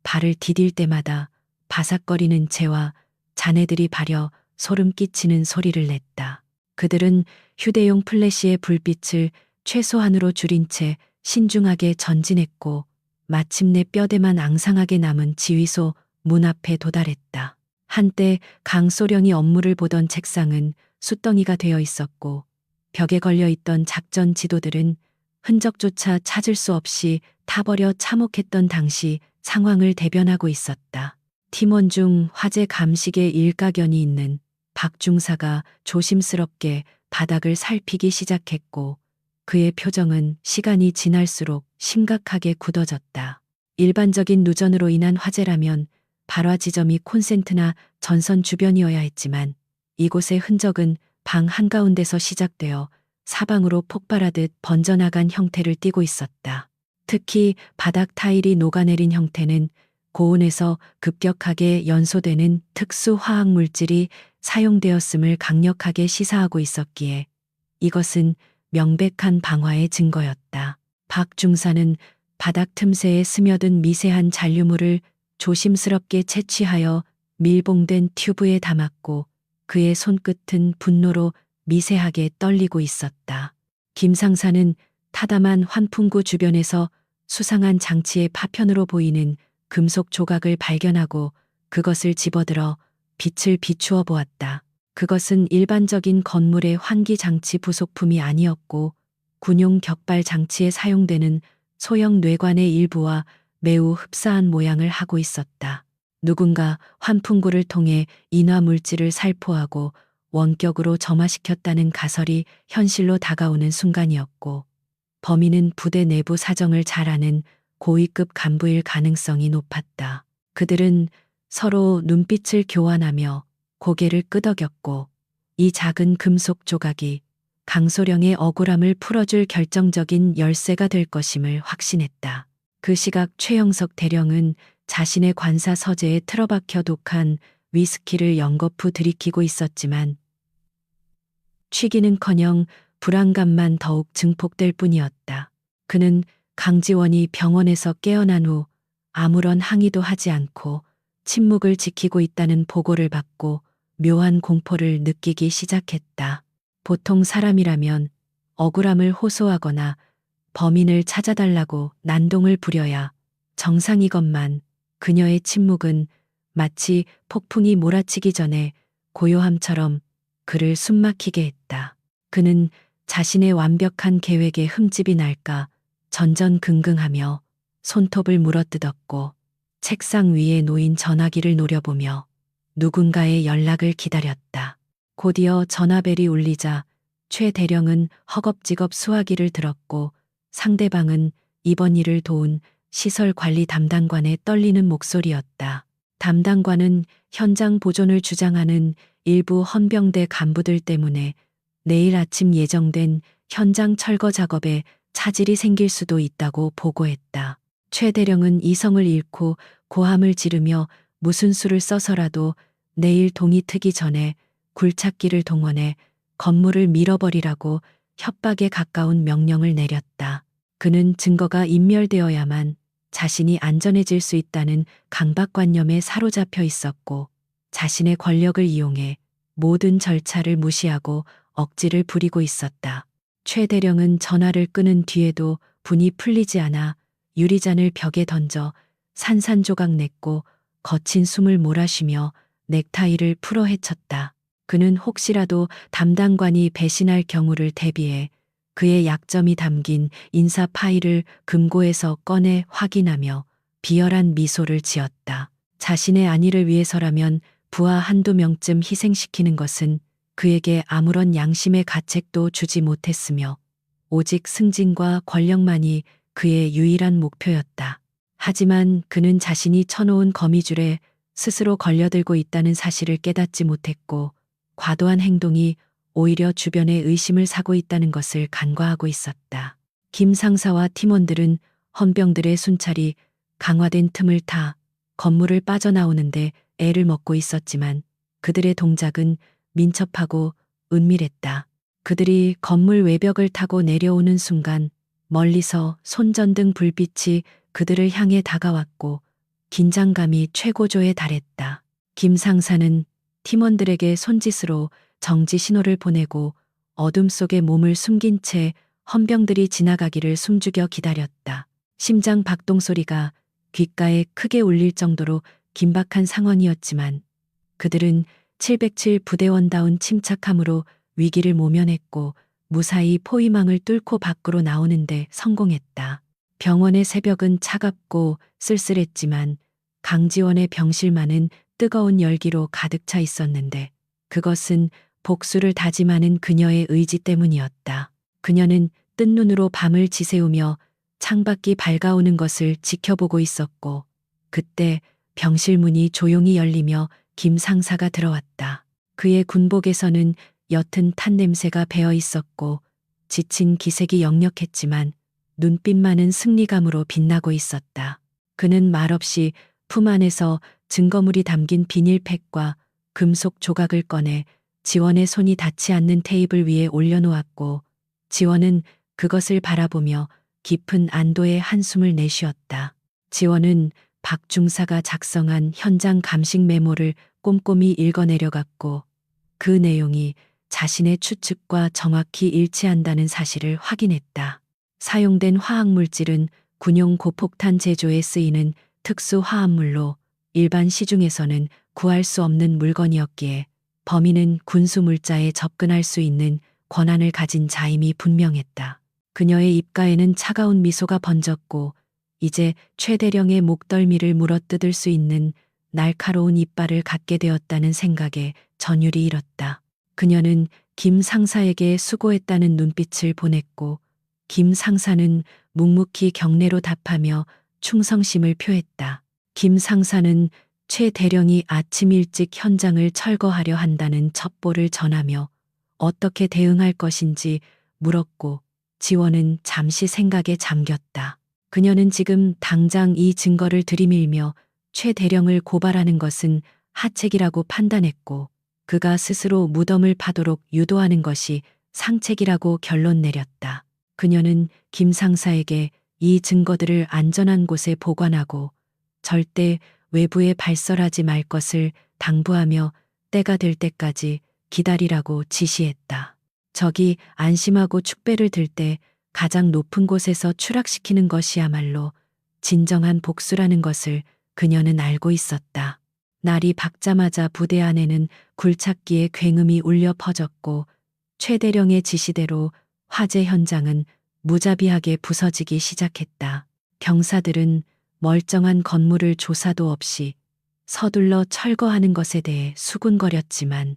발을 디딜 때마다 바삭거리는 재와 잔해들이 바려 소름 끼치는 소리를 냈다. 그들은 휴대용 플래시의 불빛을 최소한으로 줄인 채 신중하게 전진했고 마침내 뼈대만 앙상하게 남은 지휘소 문 앞에 도달했다. 한때 강소령이 업무를 보던 책상은 숫덩이가 되어 있었고 벽에 걸려 있던 작전 지도들은 흔적조차 찾을 수 없이 타버려 참혹했던 당시 상황을 대변하고 있었다. 팀원 중 화재 감식에 일가견이 있는 박 중사가 조심스럽게 바닥을 살피기 시작했고 그의 표정은 시간이 지날수록 심각하게 굳어졌다. 일반적인 누전으로 인한 화재라면 발화 지점이 콘센트나 전선 주변이어야 했지만 이곳의 흔적은 방 한가운데서 시작되어 사방으로 폭발하듯 번져나간 형태를 띠고 있었다. 특히 바닥 타일이 녹아내린 형태는 고온에서 급격하게 연소되는 특수 화학 물질이 사용되었음을 강력하게 시사하고 있었기에 이것은 명백한 방화의 증거였다. 박 중사는 바닥 틈새에 스며든 미세한 잔류물을 조심스럽게 채취하여 밀봉된 튜브에 담았고 그의 손끝은 분노로 미세하게 떨리고 있었다. 김상사는 타담한 환풍구 주변에서 수상한 장치의 파편으로 보이는 금속 조각을 발견하고 그것을 집어들어 빛을 비추어 보았다. 그것은 일반적인 건물의 환기 장치 부속품이 아니었고 군용 격발 장치에 사용되는 소형 뇌관의 일부와 매우 흡사한 모양을 하고 있었다. 누군가 환풍구를 통해 인화 물질을 살포하고 원격으로 점화시켰다는 가설이 현실로 다가오는 순간이었고 범인은 부대 내부 사정을 잘 아는 고위급 간부일 가능성이 높았다. 그들은 서로 눈빛을 교환하며 고개를 끄덕였고 이 작은 금속 조각이 강소령의 억울함을 풀어줄 결정적인 열쇠가 될 것임을 확신했다. 그 시각 최영석 대령은 자신의 관사 서재에 틀어박혀 독한 위스키를 연거푸 들이키고 있었지만 취기는커녕 불안감만 더욱 증폭될 뿐이었다. 그는 강지원이 병원에서 깨어난 후 아무런 항의도 하지 않고 침묵을 지키고 있다는 보고를 받고 묘한 공포를 느끼기 시작했다. 보통 사람이라면 억울함을 호소하거나 범인을 찾아달라고 난동을 부려야 정상이건만 그녀의 침묵은 마치 폭풍이 몰아치기 전에 고요함처럼 그를 숨막히게 했다. 그는 자신의 완벽한 계획에 흠집이 날까 전전긍긍하며 손톱을 물어뜯었고 책상 위에 놓인 전화기를 노려보며 누군가의 연락을 기다렸다. 곧이어 전화벨이 울리자 최 대령은 허겁지겁 수화기를 들었고 상대방은 이번 일을 도운 시설 관리 담당관의 떨리는 목소리였다. 담당관은 현장 보존을 주장하는 일부 헌병대 간부들 때문에 내일 아침 예정된 현장 철거 작업에 차질이 생길 수도 있다고 보고했다. 최 대령은 이성을 잃고 고함을 지르며 무슨 수를 써서라도 내일 동이 트기 전에 굴착기를 동원해 건물을 밀어버리라고 협박에 가까운 명령을 내렸다. 그는 증거가 인멸되어야만 자신이 안전해질 수 있다는 강박관념에 사로잡혀 있었고 자신의 권력을 이용해 모든 절차를 무시하고 억지를 부리고 있었다. 최 대령은 전화를 끊은 뒤에도 분이 풀리지 않아 유리잔을 벽에 던져 산산조각 냈고 거친 숨을 몰아쉬며 넥타이를 풀어 헤쳤다. 그는 혹시라도 담당관이 배신할 경우를 대비해 그의 약점이 담긴 인사 파일을 금고에서 꺼내 확인하며 비열한 미소를 지었다. 자신의 안위를 위해서라면 부하 한두 명쯤 희생시키는 것은 그에게 아무런 양심의 가책도 주지 못했으며 오직 승진과 권력만이 그의 유일한 목표였다. 하지만 그는 자신이 쳐놓은 거미줄에 스스로 걸려들고 있다는 사실을 깨닫지 못했고 과도한 행동이 오히려 주변에 의심을 사고 있다는 것을 간과하고 있었다. 김 상사와 팀원들은 헌병들의 순찰이 강화된 틈을 타 건물을 빠져나오는데 애를 먹고 있었지만 그들의 동작은 민첩하고 은밀했다. 그들이 건물 외벽을 타고 내려오는 순간 멀리서 손전등 불빛이 그들을 향해 다가왔고 긴장감이 최고조에 달했다. 김 상사는 팀원들에게 손짓으로 정지 신호를 보내고 어둠 속에 몸을 숨긴 채 헌병들이 지나가기를 숨죽여 기다렸다. 심장 박동 소리가 귓가에 크게 울릴 정도로 긴박한 상황이었지만 그들은 707 부대원다운 침착함으로 위기를 모면했고 무사히 포위망을 뚫고 밖으로 나오는데 성공했다. 병원의 새벽은 차갑고 쓸쓸했지만 강지원의 병실만은 뜨거운 열기로 가득 차 있었는데 그것은 복수를 다짐하는 그녀의 의지 때문이었다. 그녀는 뜬 눈으로 밤을 지새우며 창밖이 밝아오는 것을 지켜보고 있었고 그때 병실 문이 조용히 열리며 김 상사가 들어왔다. 그의 군복에서는 옅은 탄 냄새가 배어 있었고 지친 기색이 역력했지만 눈빛만은 승리감으로 빛나고 있었다. 그는 말없이 품 안에서 증거물이 담긴 비닐팩과 금속 조각을 꺼내 지원의 손이 닿지 않는 테이블 위에 올려놓았고 지원은 그것을 바라보며 깊은 안도의 한숨을 내쉬었다. 지원은 박 중사가 작성한 현장 감식 메모를 꼼꼼히 읽어내려갔고 그 내용이 자신의 추측과 정확히 일치한다는 사실을 확인했다. 사용된 화학물질은 군용 고폭탄 제조에 쓰이는 특수 화합물로 일반 시중에서는 구할 수 없는 물건이었기에 범인은 군수 물자에 접근할 수 있는 권한을 가진 자임이 분명했다. 그녀의 입가에는 차가운 미소가 번졌고 이제 최대령의 목덜미를 물어뜯을 수 있는 날카로운 이빨을 갖게 되었다는 생각에 전율이 일었다. 그녀는 김 상사에게 수고했다는 눈빛을 보냈고 김 상사는 묵묵히 경례로 답하며 충성심을 표했다. 김 상사는 최 대령이 아침 일찍 현장을 철거하려 한다는 첩보를 전하며 어떻게 대응할 것인지 물었고 지원은 잠시 생각에 잠겼다. 그녀는 지금 당장 이 증거를 들이밀며 최 대령을 고발하는 것은 하책이라고 판단했고 그가 스스로 무덤을 파도록 유도하는 것이 상책이라고 결론 내렸다. 그녀는 김 상사에게 이 증거들을 안전한 곳에 보관하고 절대 외부에 발설하지 말 것을 당부하며 때가 될 때까지 기다리라고 지시했다. 적이 안심하고 축배를 들 때 가장 높은 곳에서 추락시키는 것이야말로 진정한 복수라는 것을 그녀는 알고 있었다. 날이 밝자마자 부대 안에는 굴착기의 굉음이 울려 퍼졌고 최대령의 지시대로 화재 현장은 무자비하게 부서지기 시작했다. 병사들은 멀쩡한 건물을 조사도 없이 서둘러 철거하는 것에 대해 수군거렸지만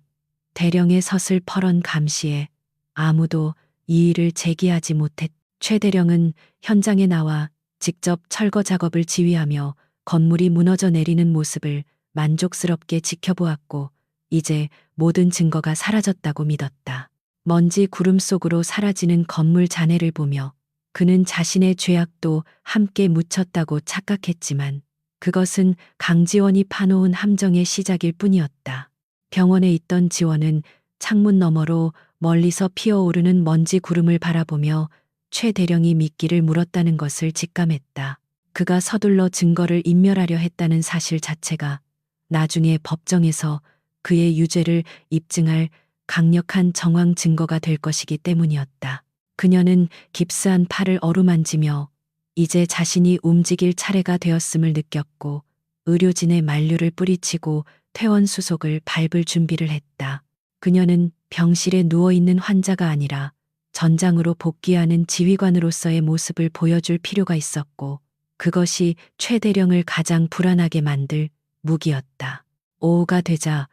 대령의 서슬퍼런 감시에 아무도 이의를 제기하지 못했. 최 대령은 현장에 나와 직접 철거 작업을 지휘하며 건물이 무너져 내리는 모습을 만족스럽게 지켜보았고 이제 모든 증거가 사라졌다고 믿었다. 먼지 구름 속으로 사라지는 건물 잔해를 보며 그는 자신의 죄악도 함께 묻혔다고 착각했지만 그것은 강지원이 파놓은 함정의 시작일 뿐이었다. 병원에 있던 지원은 창문 너머로 멀리서 피어오르는 먼지 구름을 바라보며 최 대령이 미끼를 물었다는 것을 직감했다. 그가 서둘러 증거를 인멸하려 했다는 사실 자체가 나중에 법정에서 그의 유죄를 입증할 강력한 정황 증거가 될 것이기 때문이었다. 그녀는 깁스한 팔을 어루만지며 이제 자신이 움직일 차례가 되었음을 느꼈고 의료진의 만류를 뿌리치고 퇴원 수속을 밟을 준비를 했다. 그녀는 병실에 누워있는 환자가 아니라 전장으로 복귀하는 지휘관으로서의 모습을 보여줄 필요가 있었고 그것이 최 대령을 가장 불안하게 만들 무기였다. 오후가 되자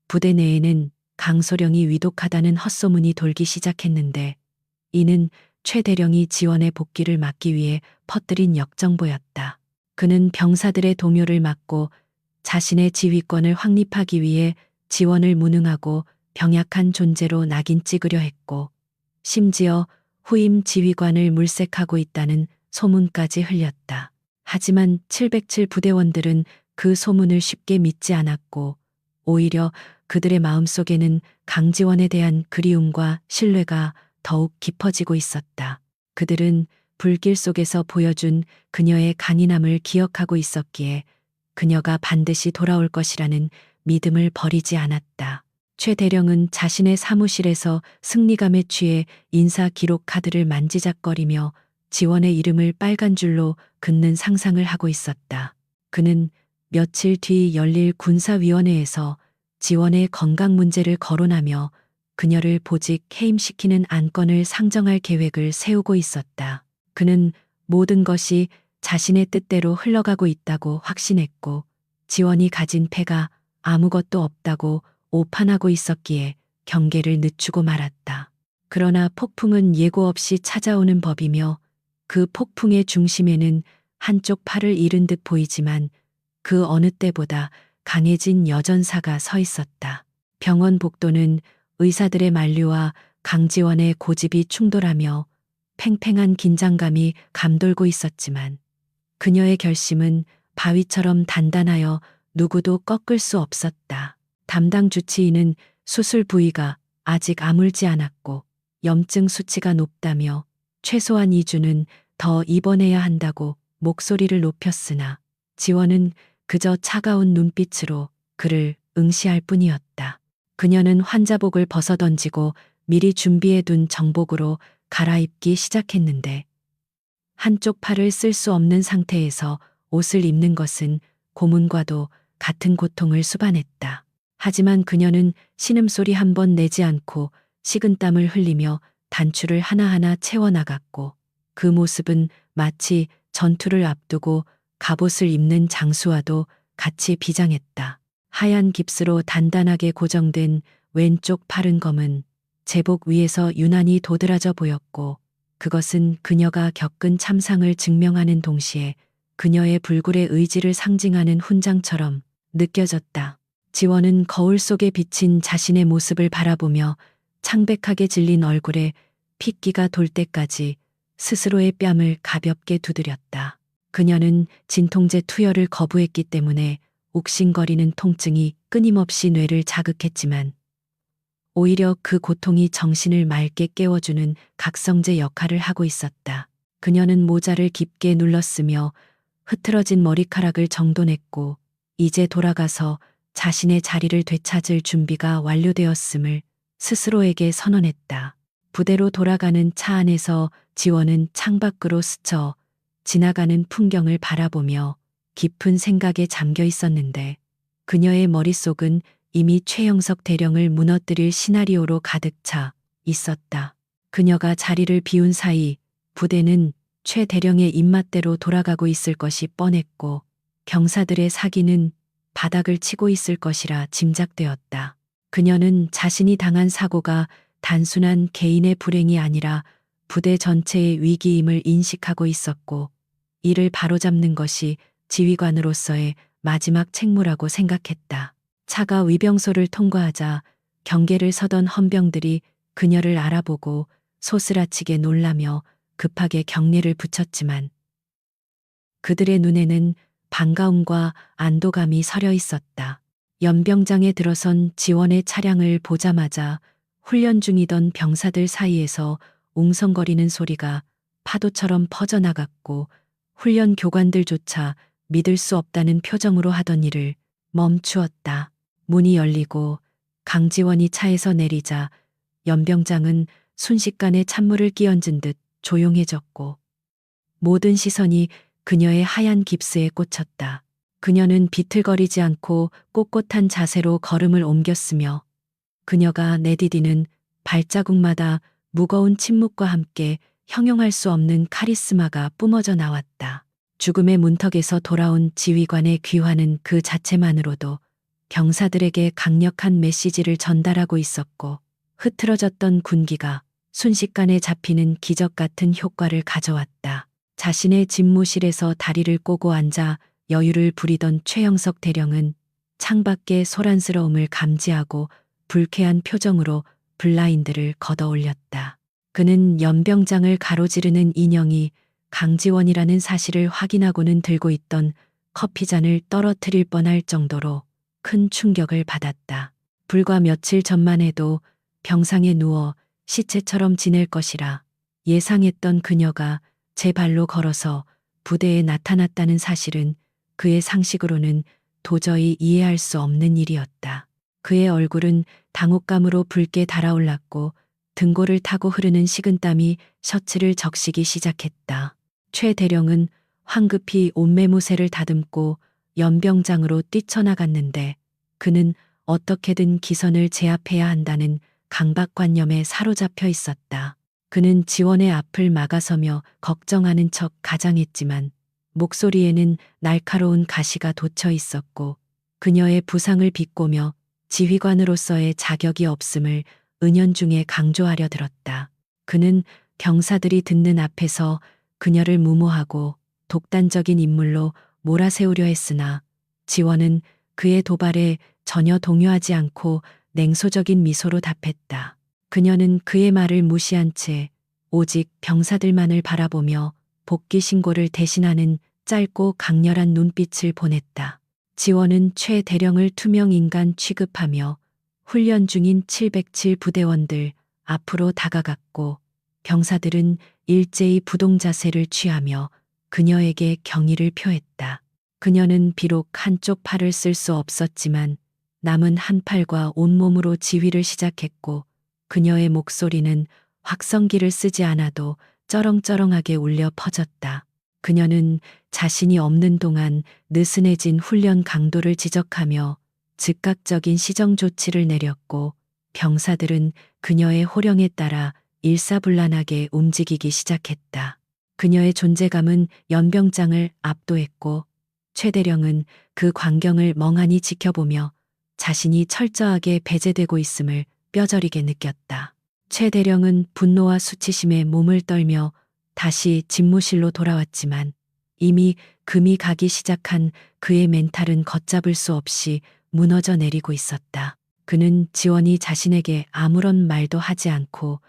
부대 내에는 강소령이 위독하다는 헛소문이 돌기 시작했는데 이는 최 대령이 지원의 복귀를 막기 위해 퍼뜨린 역정보였다. 그는 병사들의 동요를 막고 자신의 지휘권을 확립하기 위해 지원을 무능하고 병약한 존재로 낙인 찍으려 했고, 심지어 후임 지휘관을 물색하고 있다는 소문까지 흘렸다. 하지만 707 부대원들은 그 소문을 쉽게 믿지 않았고, 오히려 그들의 마음속에는 강지원에 대한 그리움과 신뢰가 더욱 깊어지고 있었다. 그들은 불길 속에서 보여준 그녀의 강인함을 기억하고 있었기에 그녀가 반드시 돌아올 것이라는 믿음을 버리지 않았다. 최 대령은 자신의 사무실에서 승리감에 취해 인사 기록 카드를 만지작거리며 지원의 이름을 빨간 줄로 긋는 상상을 하고 있었다. 그는 며칠 뒤 열릴 군사위원회에서 지원의 건강 문제를 거론하며 그녀를 보직 해임시키는 안건을 상정할 계획을 세우고 있었다. 그는 모든 것이 자신의 뜻대로 흘러가고 있다고 확신했고, 지원이 가진 패가 아무것도 없다고 오판하고 있었기에 경계를 늦추고 말았다. 그러나 폭풍은 예고 없이 찾아오는 법이며, 그 폭풍의 중심에는 한쪽 팔을 잃은 듯 보이지만 그 어느 때보다 강해진 여전사가 서 있었다. 병원 복도는 의사들의 만류와 강지원의 고집이 충돌하며 팽팽한 긴장감이 감돌고 있었지만, 그녀의 결심은 바위처럼 단단하여 누구도 꺾을 수 없었다. 담당 주치의는 수술 부위가 아직 아물지 않았고 염증 수치가 높다며 최소한 2주는 더 입원해야 한다고 목소리를 높였으나, 지원은 그저 차가운 눈빛으로 그를 응시할 뿐이었다. 그녀는 환자복을 벗어던지고 미리 준비해둔 정복으로 갈아입기 시작했는데, 한쪽 팔을 쓸 수 없는 상태에서 옷을 입는 것은 고문과도 같은 고통을 수반했다. 하지만 그녀는 신음소리 한 번 내지 않고 식은땀을 흘리며 단추를 하나하나 채워나갔고, 그 모습은 마치 전투를 앞두고 갑옷을 입는 장수와도 같이 비장했다. 하얀 깁스로 단단하게 고정된 왼쪽 팔은 검은 제복 위에서 유난히 도드라져 보였고, 그것은 그녀가 겪은 참상을 증명하는 동시에 그녀의 불굴의 의지를 상징하는 훈장처럼 느껴졌다. 지원은 거울 속에 비친 자신의 모습을 바라보며 창백하게 질린 얼굴에 핏기가 돌 때까지 스스로의 뺨을 가볍게 두드렸다. 그녀는 진통제 투여를 거부했기 때문에 욱신거리는 통증이 끊임없이 뇌를 자극했지만, 오히려 그 고통이 정신을 맑게 깨워주는 각성제 역할을 하고 있었다. 그녀는 모자를 깊게 눌렀으며 흐트러진 머리카락을 정돈했고, 이제 돌아가서 자신의 자리를 되찾을 준비가 완료되었음을 스스로에게 선언했다. 부대로 돌아가는 차 안에서 지원은 창밖으로 스쳐 지나가는 풍경을 바라보며 깊은 생각에 잠겨 있었는데, 그녀의 머릿속은 이미 최영석 대령을 무너뜨릴 시나리오로 가득 차 있었다. 그녀가 자리를 비운 사이 부대는 최 대령의 입맛대로 돌아가고 있을 것이 뻔했고, 병사들의 사기는 바닥을 치고 있을 것이라 짐작되었다. 그녀는 자신이 당한 사고가 단순한 개인의 불행이 아니라 부대 전체의 위기임을 인식하고 있었고, 이를 바로잡는 것이 지휘관으로서의 마지막 책무라고 생각했다. 차가 위병소를 통과하자 경계를 서던 헌병들이 그녀를 알아보고 소스라치게 놀라며 급하게 경례를 붙였지만, 그들의 눈에는 반가움과 안도감이 서려 있었다. 연병장에 들어선 지원의 차량을 보자마자 훈련 중이던 병사들 사이에서 웅성거리는 소리가 파도처럼 퍼져나갔고, 훈련 교관들조차 믿을 수 없다는 표정으로 하던 일을 멈추었다. 문이 열리고 강지원이 차에서 내리자 연병장은 순식간에 찬물을 끼얹은 듯 조용해졌고, 모든 시선이 그녀의 하얀 깁스에 꽂혔다. 그녀는 비틀거리지 않고 꼿꼿한 자세로 걸음을 옮겼으며, 그녀가 내디디는 발자국마다 무거운 침묵과 함께 형용할 수 없는 카리스마가 뿜어져 나왔다. 죽음의 문턱에서 돌아온 지휘관의 귀환은 그 자체만으로도 병사들에게 강력한 메시지를 전달하고 있었고, 흐트러졌던 군기가 순식간에 잡히는 기적 같은 효과를 가져왔다. 자신의 집무실에서 다리를 꼬고 앉아 여유를 부리던 최영석 대령은 창밖의 소란스러움을 감지하고 불쾌한 표정으로 블라인드를 걷어 올렸다. 그는 연병장을 가로지르는 인형이 강지원이라는 사실을 확인하고는 들고 있던 커피잔을 떨어뜨릴 뻔할 정도로 큰 충격을 받았다. 불과 며칠 전만 해도 병상에 누워 시체처럼 지낼 것이라 예상했던 그녀가 제 발로 걸어서 부대에 나타났다는 사실은 그의 상식으로는 도저히 이해할 수 없는 일이었다. 그의 얼굴은 당혹감으로 붉게 달아올랐고 등골을 타고 흐르는 식은땀이 셔츠를 적시기 시작했다. 최 대령은 황급히 옷매무새를 다듬고 연병장으로 뛰쳐나갔는데 그는 어떻게든 기선을 제압해야 한다는 강박관념에 사로잡혀 있었다. 그는 지원의 앞을 막아서며 걱정하는 척 가장했지만 목소리에는 날카로운 가시가 돋쳐 있었고 그녀의 부상을 비꼬며 지휘관으로서의 자격이 없음을 은연중에 강조하려 들었다. 그는 병사들이 듣는 앞에서 그녀를 무모하고 독단적인 인물로 몰아세우려 했으나 지원은 그의 도발에 전혀 동요하지 않고 냉소적인 미소로 답했다. 그녀는 그의 말을 무시한 채 오직 병사들만을 바라보며 복귀 신고를 대신하는 짧고 강렬한 눈빛을 보냈다. 지원은 최 대령을 투명 인간 취급하며 훈련 중인 707 부대원들 앞으로 다가갔고 병사들은 일제히 부동 자세를 취하며 그녀에게 경의를 표했다. 그녀는 비록 한쪽 팔을 쓸 수 없었지만 남은 한 팔과 온몸으로 지휘를 시작했고 그녀의 목소리는 확성기를 쓰지 않아도 쩌렁쩌렁하게 울려 퍼졌다. 그녀는 자신이 없는 동안 느슨해진 훈련 강도를 지적하며 즉각적인 시정 조치를 내렸고 병사들은 그녀의 호령에 따라 일사불란하게 움직이기 시작했다. 그녀의 존재감은 연병장을 압도했고 최 대령은 그 광경을 멍하니 지켜보며 자신이 철저하게 배제되고 있음을 뼈저리게 느꼈다. 최 대령은 분노와 수치심에 몸을 떨며 다시 집무실로 돌아왔지만 이미 금이 가기 시작한 그의 멘탈은 걷잡을 수 없이 무너져 내리고 있었다. 그는 지원이 자신에게 아무런 말도 하지 않고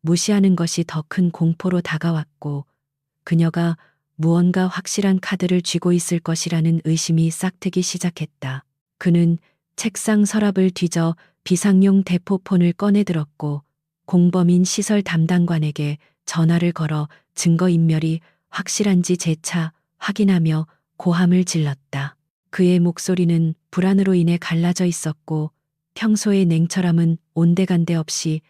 무시하는 것이 더 큰 공포로 다가왔고 그녀가 무언가 확실한 카드를 쥐고 있을 것이라는 의심이 싹트기 시작했다. 그는 책상 서랍을 뒤져 비상용 대포폰을 꺼내 들었고 공범인 시설 담당관에게 전화를 걸어 증거인멸이 확실한지 재차 확인하며 고함을 질렀다. 그의 목소리는 불안으로 인해 갈라져 있었고 평소의 냉철함은 온데간데 없이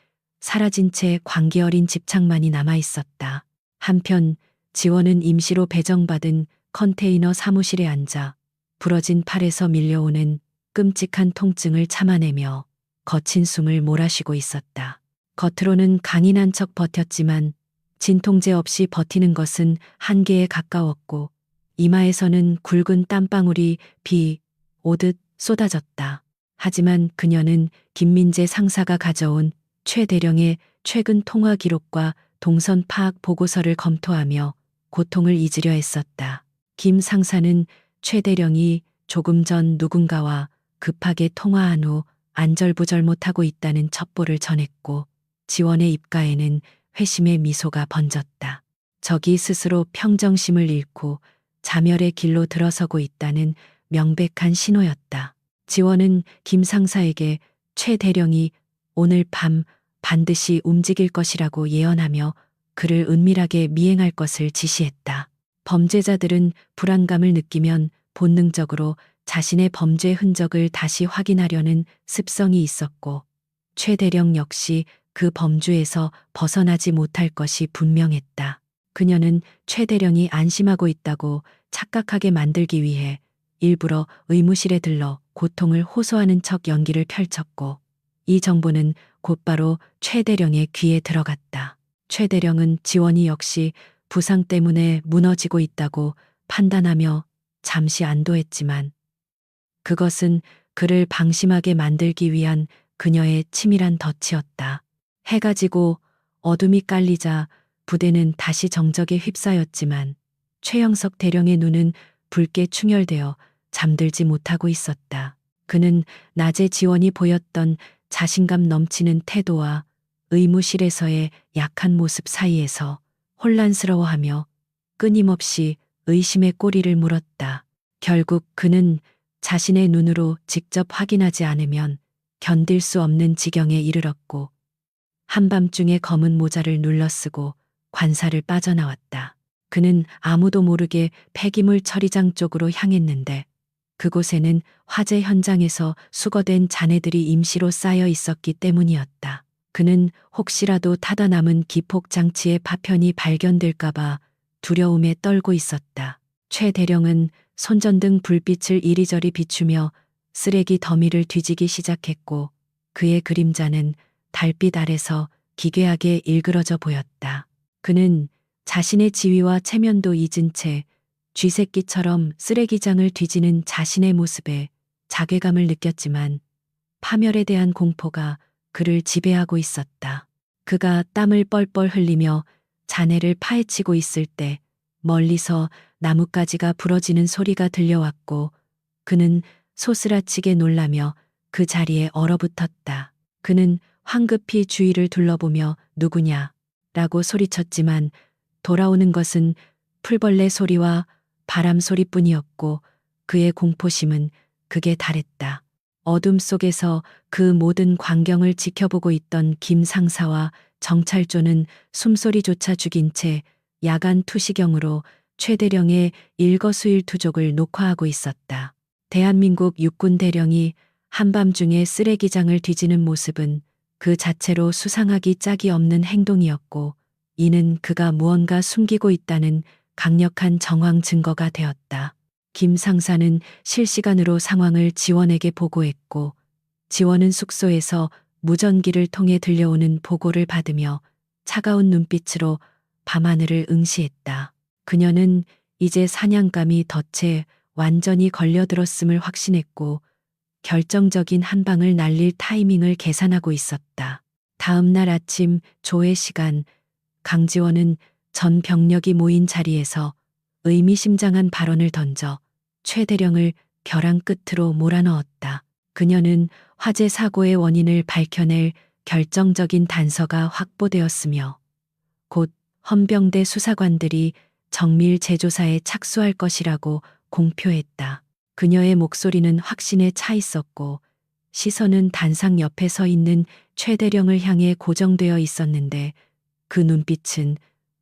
사라진 채 광기 어린 집착만이 남아 있었다. 한편 지원은 임시로 배정받은 컨테이너 사무실에 앉아 부러진 팔에서 밀려오는 끔찍한 통증을 참아내며 거친 숨을 몰아쉬고 있었다. 겉으로는 강인한 척 버텼지만 진통제 없이 버티는 것은 한계에 가까웠고 이마에서는 굵은 땀방울이 비 오듯 쏟아졌다. 하지만 그녀는 김민재 상사가 가져온 최 대령의 최근 통화 기록과 동선 파악 보고서를 검토하며 고통을 잊으려 했었다. 김 상사는 최 대령이 조금 전 누군가와 급하게 통화한 후 안절부절 못하고 있다는 첩보를 전했고 지원의 입가에는 회심의 미소가 번졌다. 적이 스스로 평정심을 잃고 자멸의 길로 들어서고 있다는 명백한 신호였다. 지원은 김 상사에게 최 대령이 오늘 밤 반드시 움직일 것이라고 예언하며 그를 은밀하게 미행할 것을 지시했다. 범죄자들은 불안감을 느끼면 본능적으로 자신의 범죄 흔적을 다시 확인하려는 습성이 있었고 최 대령 역시 그 범주에서 벗어나지 못할 것이 분명했다. 그녀는 최 대령이 안심하고 있다고 착각하게 만들기 위해 일부러 의무실에 들러 고통을 호소하는 척 연기를 펼쳤고 이 정보는 곧바로 최 대령의 귀에 들어갔다. 최 대령은 지원이 역시 부상 때문에 무너지고 있다고 판단하며 잠시 안도했지만 그것은 그를 방심하게 만들기 위한 그녀의 치밀한 덫이었다. 해가 지고 어둠이 깔리자 부대는 다시 정적에 휩싸였지만 최영석 대령의 눈은 붉게 충혈되어 잠들지 못하고 있었다. 그는 낮에 지원이 보였던 자신감 넘치는 태도와 의무실에서의 약한 모습 사이에서 혼란스러워하며 끊임없이 의심의 꼬리를 물었다. 결국 그는 자신의 눈으로 직접 확인하지 않으면 견딜 수 없는 지경에 이르렀고 한밤중에 검은 모자를 눌러쓰고 관사를 빠져나왔다. 그는 아무도 모르게 폐기물 처리장 쪽으로 향했는데 그곳에는 화재 현장에서 수거된 잔해들이 임시로 쌓여 있었기 때문이었다. 그는 혹시라도 타다 남은 기폭 장치의 파편이 발견될까봐 두려움에 떨고 있었다. 최 대령은 손전등 불빛을 이리저리 비추며 쓰레기 더미를 뒤지기 시작했고 그의 그림자는 달빛 아래서 기괴하게 일그러져 보였다. 그는 자신의 지위와 체면도 잊은 채 쥐새끼처럼 쓰레기장을 뒤지는 자신의 모습에 자괴감을 느꼈지만 파멸에 대한 공포가 그를 지배하고 있었다. 그가 땀을 뻘뻘 흘리며 잔해를 파헤치고 있을 때 멀리서 나뭇가지가 부러지는 소리가 들려왔고 그는 소스라치게 놀라며 그 자리에 얼어붙었다. 그는 황급히 주위를 둘러보며 누구냐? 라고 소리쳤지만 돌아오는 것은 풀벌레 소리와 바람 소리뿐이었고 그의 공포심은 극에 달했다. 어둠 속에서 그 모든 광경을 지켜보고 있던 김 상사와 정찰조는 숨소리조차 죽인 채 야간 투시경으로 최 대령의 일거수일투족을 녹화하고 있었다. 대한민국 육군 대령이 한밤중에 쓰레기장을 뒤지는 모습은 그 자체로 수상하기 짝이 없는 행동이었고 이는 그가 무언가 숨기고 있다는 강력한 정황 증거가 되었다. 김 상사는 실시간으로 상황을 지원에게 보고했고 지원은 숙소에서 무전기를 통해 들려오는 보고를 받으며 차가운 눈빛으로 밤하늘을 응시했다. 그녀는 이제 사냥감이 덫에 완전히 걸려들었음을 확신했고 결정적인 한 방을 날릴 타이밍을 계산하고 있었다. 다음 날 아침 조회 시간 강지원은 전 병력이 모인 자리에서 의미심장한 발언을 던져 최 대령을 벼랑 끝으로 몰아넣었다. 그녀는 화재 사고의 원인을 밝혀낼 결정적인 단서가 확보되었으며 곧 헌병대 수사관들이 정밀 재조사에 착수할 것이라고 공표했다. 그녀의 목소리는 확신에 차 있었고 시선은 단상 옆에 서 있는 최 대령을 향해 고정되어 있었는데 그 눈빛은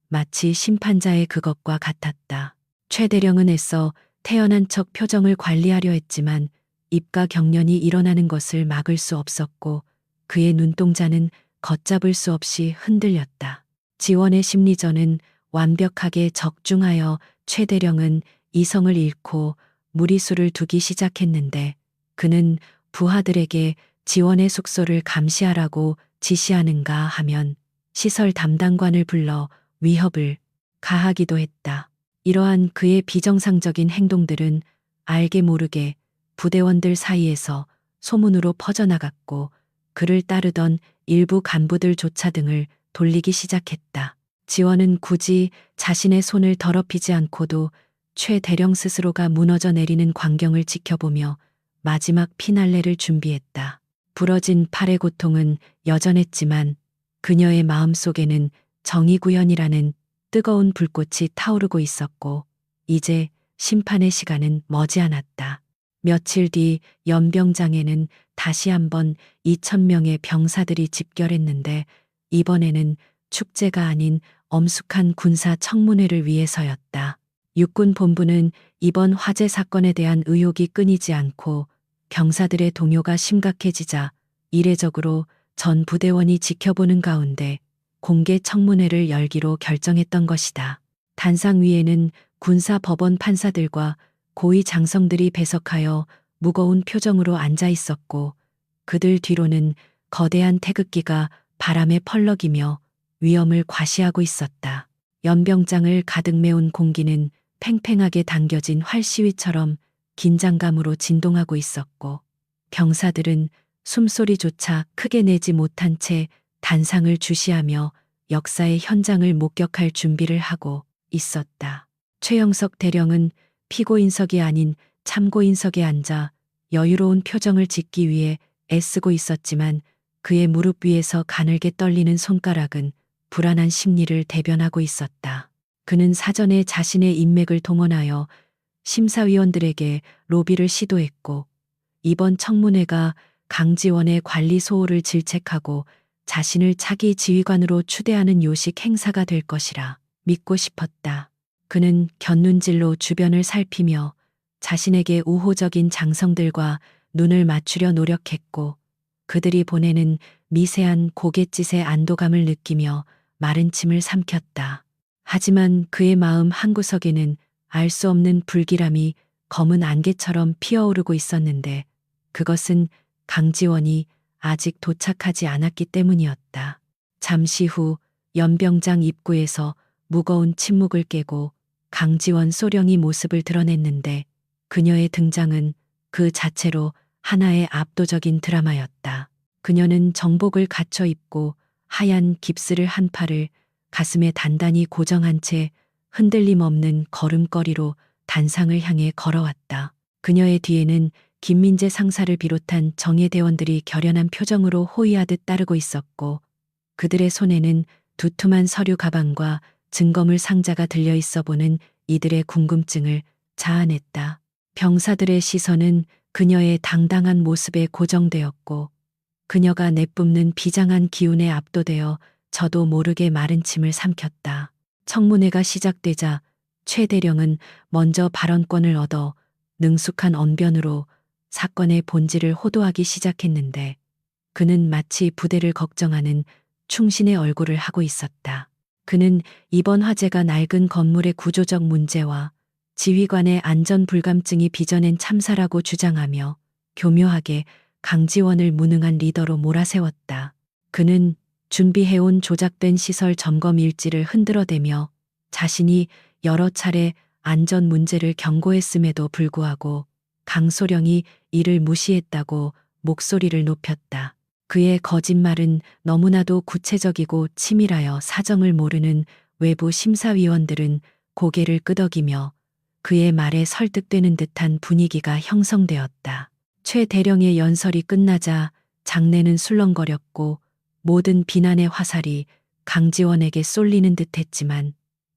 마치 심판자의 그것과 같았다. 최 대령은 애써 태연한 척 표정을 관리하려 했지만 입가 경련이 일어나는 것을 막을 수 없었고 그의 눈동자는 걷잡을 수 없이 흔들렸다. 지원의 심리전은 완벽하게 적중하여 최 대령은 이성을 잃고 무리수를 두기 시작했는데 그는 부하들에게 지원의 숙소를 감시하라고 지시하는가 하면 시설 담당관을 불러 위협을 가하기도 했다. 이러한 그의 비정상적인 행동들은 알게 모르게 부대원들 사이에서 소문으로 퍼져나갔고 그를 따르던 일부 간부들조차 등을 돌리기 시작했다. 지원은 굳이 자신의 손을 더럽히지 않고도 최 대령 스스로가 무너져 내리는 광경을 지켜보며 마지막 피날레를 준비했다. 부러진 팔의 고통은 여전했지만 그녀의 마음속에는 정의구현이라는 뜨거운 불꽃이 타오르고 있었고 이제 심판의 시간은 머지않았다. 며칠 뒤 연병장에는 다시 한번 2,000명의 병사들이 집결했는데 이번에는 축제가 아닌 엄숙한 군사 청문회를 위해서였다. 육군 본부는 이번 화재 사건에 대한 의혹이 끊이지 않고 병사들의 동요가 심각해지자 이례적으로 전 부대원이 지켜보는 가운데 공개 청문회를 열기로 결정했던 것이다. 단상 위에는 군사 법원 판사들과 고위 장성들이 배석하여 무거운 표정으로 앉아 있었고 그들 뒤로는 거대한 태극기가 바람에 펄럭이며 위험을 과시하고 있었다. 연병장을 가득 메운 공기는 팽팽하게 당겨진 활시위처럼 긴장감으로 진동하고 있었고 병사들은 숨소리조차 크게 내지 못한 채 단상을 주시하며 역사의 현장을 목격할 준비를 하고 있었다. 최영석 대령은 피고인석이 아닌 참고인석에 앉아 여유로운 표정을 짓기 위해 애쓰고 있었지만 그의 무릎 위에서 가늘게 떨리는 손가락은 불안한 심리를 대변하고 있었다. 그는 사전에 자신의 인맥을 동원하여 심사위원들에게 로비를 시도했고 이번 청문회가 강지원의 관리 소홀을 질책하고 자신을 차기 지휘관으로 추대하는 요식 행사가 될 것이라 믿고 싶었다. 그는 곁눈질로 주변을 살피며 자신에게 우호적인 장성들과 눈을 맞추려 노력했고 그들이 보내는 미세한 고갯짓의 안도감을 느끼며 마른 침을 삼켰다. 하지만 그의 마음 한구석에는 알 수 없는 불길함이 검은 안개처럼 피어오르고 있었는데 그것은 강지원이 아직 도착하지 않았기 때문이었다. 잠시 후 연병장 입구에서 무거운 침묵을 깨고 강지원 소령이 모습을 드러냈는데 그녀의 등장은 그 자체로 하나의 압도적인 드라마였다. 그녀는 정복을 갖춰 입고 하얀 깁스를 한 팔을 가슴에 단단히 고정한 채 흔들림 없는 걸음걸이로 단상을 향해 걸어왔다. 그녀의 뒤에는 김민재 상사를 비롯한 정예대원들이 결연한 표정으로 호위하듯 따르고 있었고 그들의 손에는 두툼한 서류 가방과 증거물 상자가 들려 있어 보는 이들의 궁금증을 자아냈다. 병사들의 시선은 그녀의 당당한 모습에 고정되었고 그녀가 내뿜는 비장한 기운에 압도되어 저도 모르게 마른 침을 삼켰다. 청문회가 시작되자 최 대령은 먼저 발언권을 얻어 능숙한 언변으로 사건의 본질을 호도하기 시작했는데 그는 마치 부대를 걱정하는 충신의 얼굴을 하고 있었다. 그는 이번 화재가 낡은 건물의 구조적 문제와 지휘관의 안전 불감증이 빚어낸 참사라고 주장하며 교묘하게 강지원을 무능한 리더로 몰아세웠다. 그는 준비해온 조작된 시설 점검 일지를 흔들어대며 자신이 여러 차례 안전 문제를 경고했음에도 불구하고 강소령이 이를 무시했다고 목소리를 높였다. 그의 거짓말은 너무나도 구체적이고 치밀하여 사정을 모르는 외부 심사위원들은 고개를 끄덕이며 그의 말에 설득되는 듯한 분위기가 형성되었다. 최 대령의 연설이 끝나자 장내는 술렁거렸고 모든 비난의 화살이 강지원에게 쏠리는 듯했지만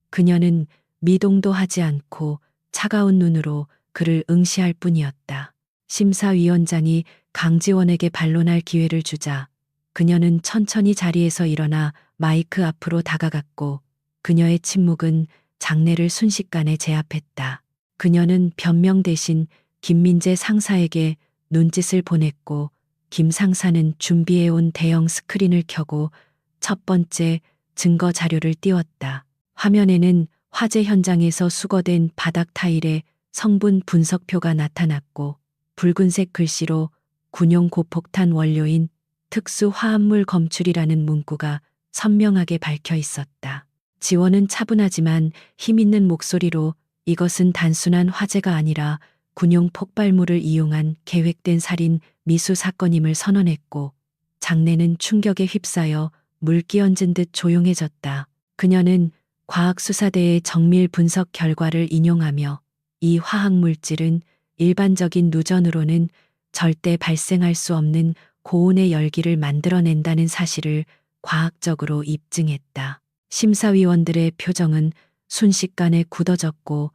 그녀는 미동도 하지 않고 차가운 눈으로 그를 응시할 뿐이었다. 심사위원장이 강지원에게 반론할 기회를 주자 그녀는 천천히 자리에서 일어나 마이크 앞으로 다가갔고 그녀의 침묵은 장내를 순식간에 제압했다. 그녀는 변명 대신 김민재 상사에게 눈짓을 보냈고 김 상사는 준비해온 대형 스크린을 켜고 첫 번째 증거 자료를 띄웠다. 화면에는 화재 현장에서 수거된 바닥 타일의 성분 분석표가 나타났고 붉은색 글씨로 군용 고폭탄 원료인 특수 화합물 검출이라는 문구가 선명하게 밝혀 있었다. 지원은 차분하지만 힘있는 목소리로 이것은 단순한 화재가 아니라 군용 폭발물을 이용한 계획된 살인 미수 사건임을 선언했고 장내는 충격에 휩싸여 물기얹은 듯 조용해졌다. 그녀는 과학수사대의 정밀 분석 결과를 인용하며 이 화학물질은 일반적인 누전으로는 절대 발생할 수 없는 고온의 열기를 만들어낸다는 사실을 과학적으로 입증했다. 심사위원들의 표정은 순식간에 굳어졌고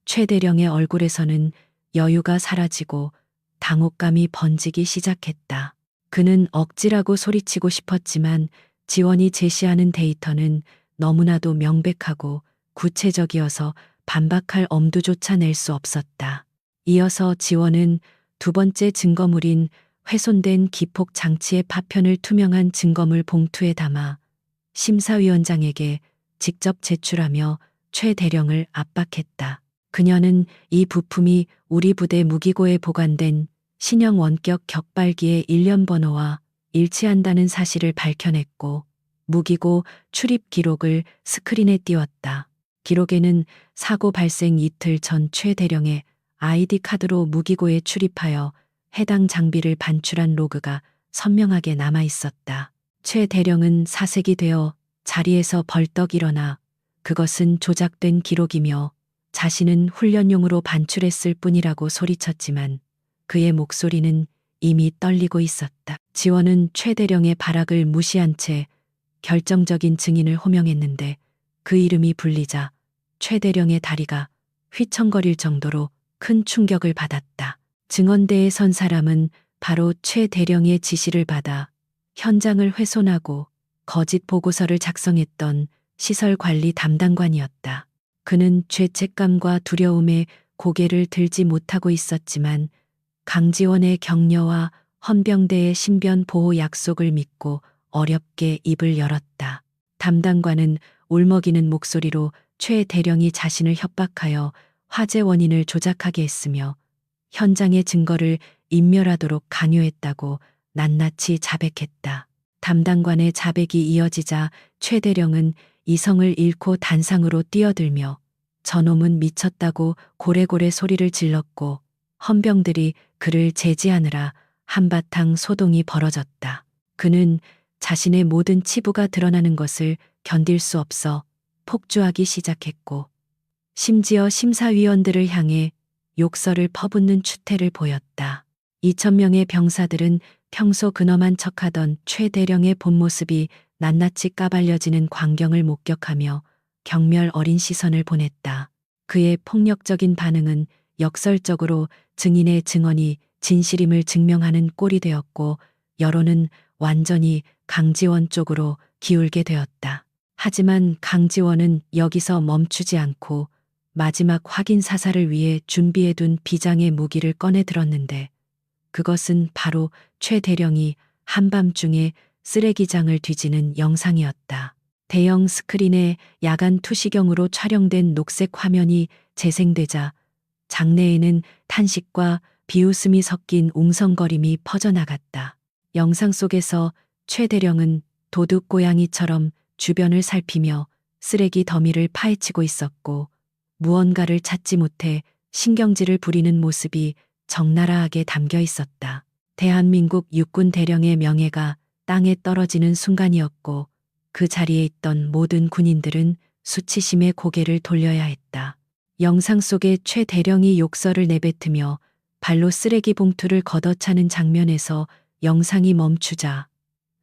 최 대령의 얼굴에서는 여유가 사라지고 당혹감이 번지기 시작했다. 그는 억지라고 소리치고 싶었지만 지원이 제시하는 데이터는 너무나도 명백하고 구체적이어서 반박할 엄두조차 낼 수 없었다. 이어서 지원은 두 번째 증거물인 훼손된 기폭 장치의 파편을 투명한 증거물 봉투에 담아 심사위원장에게 직접 제출하며 최 대령을 압박했다. 그녀는 이 부품이 우리 부대 무기고에 보관된 신형 원격 격발기의 일련 번호와 일치한다는 사실을 밝혀냈고 무기고 출입 기록을 스크린에 띄웠다. 기록에는 사고 발생 이틀 전 최 대령의 아이디 카드로 무기고에 출입하여 해당 장비를 반출한 로그가 선명하게 남아 있었다. 최 대령은 사색이 되어 자리에서 벌떡 일어나 그것은 조작된 기록이며 자신은 훈련용으로 반출했을 뿐이라고 소리쳤지만 그의 목소리는 이미 떨리고 있었다. 지원은 최대령의 발악을 무시한 채 결정적인 증인을 호명했는데 그 이름이 불리자 최대령의 다리가 휘청거릴 정도로 큰 충격을 받았다. 증언대에 선 사람은 바로 최대령의 지시를 받아 현장을 훼손하고 거짓 보고서를 작성했던 시설관리 담당관이었다. 그는 죄책감과 두려움에 고개를 들지 못하고 있었지만 강지원의 격려와 헌병대의 신변 보호 약속을 믿고 어렵게 입을 열었다. 담당관은 울먹이는 목소리로 최 대령이 자신을 협박하여 화재 원인을 조작하게 했으며 현장의 증거를 인멸하도록 강요했다고 낱낱이 자백했다. 담당관의 자백이 이어지자 최 대령은 이성을 잃고 단상으로 뛰어들며 저놈은 미쳤다고 고래고래 소리를 질렀고 헌병들이 그를 제지하느라 한바탕 소동이 벌어졌다. 그는 자신의 모든 치부가 드러나는 것을 견딜 수 없어 폭주하기 시작했고 심지어 심사위원들을 향해 욕설을 퍼붓는 추태를 보였다. 2,000명의 병사들은 평소 근엄한 척하던 최 대령의 본 모습이 낱낱이 까발려지는 광경을 목격하며 경멸 어린 시선을 보냈다. 그의 폭력적인 반응은 역설적으로 증인의 증언이 진실임을 증명하는 꼴이 되었고 여론은 완전히 강지원 쪽으로 기울게 되었다. 하지만 강지원은 여기서 멈추지 않고 마지막 확인 사살을 위해 준비해둔 비장의 무기를 꺼내 들었는데 그것은 바로 최 대령이 한밤중에 쓰레기장을 뒤지는 영상이었다. 대형 스크린에 야간 투시경으로 촬영된 녹색 화면이 재생되자 장내에는 탄식과 비웃음이 섞인 웅성거림이 퍼져나갔다. 영상 속에서 최 대령은 도둑 고양이처럼 주변을 살피며 쓰레기 더미를 파헤치고 있었고 무언가를 찾지 못해 신경질을 부리는 모습이 적나라하게 담겨 있었다. 대한민국 육군 대령의 명예가 땅에 떨어지는 순간이었고 그 자리에 있던 모든 군인들은 수치심에 고개를 돌려야 했다. 영상 속에 최 대령이 욕설을 내뱉으며 발로 쓰레기 봉투를 걷어차는 장면에서 영상이 멈추자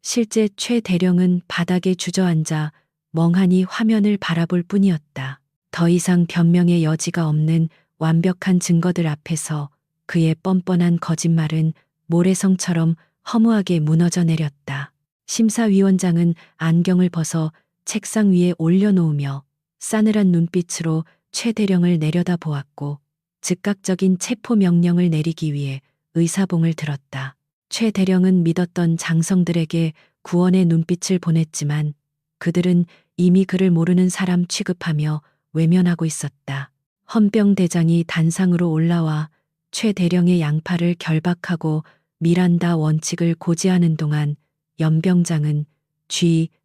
실제 최 대령은 바닥에 주저앉아 멍하니 화면을 바라볼 뿐이었다. 더 이상 변명의 여지가 없는 완벽한 증거들 앞에서 그의 뻔뻔한 거짓말은 모래성처럼 허무하게 무너져 내렸다. 심사위원장은 안경을 벗어 책상 위에 올려놓으며 싸늘한 눈빛으로 최 대령을 내려다보았고 즉각적인 체포 명령을 내리기 위해 의사봉을 들었다. 최 대령은 믿었던 장성들에게 구원의 눈빛을 보냈지만 그들은 이미 그를 모르는 사람 취급하며 외면하고 있었다. 헌병대장이 단상으로 올라와 최 대령의 양팔을 결박하고 미란다 원칙을 고지하는 동안 연병장은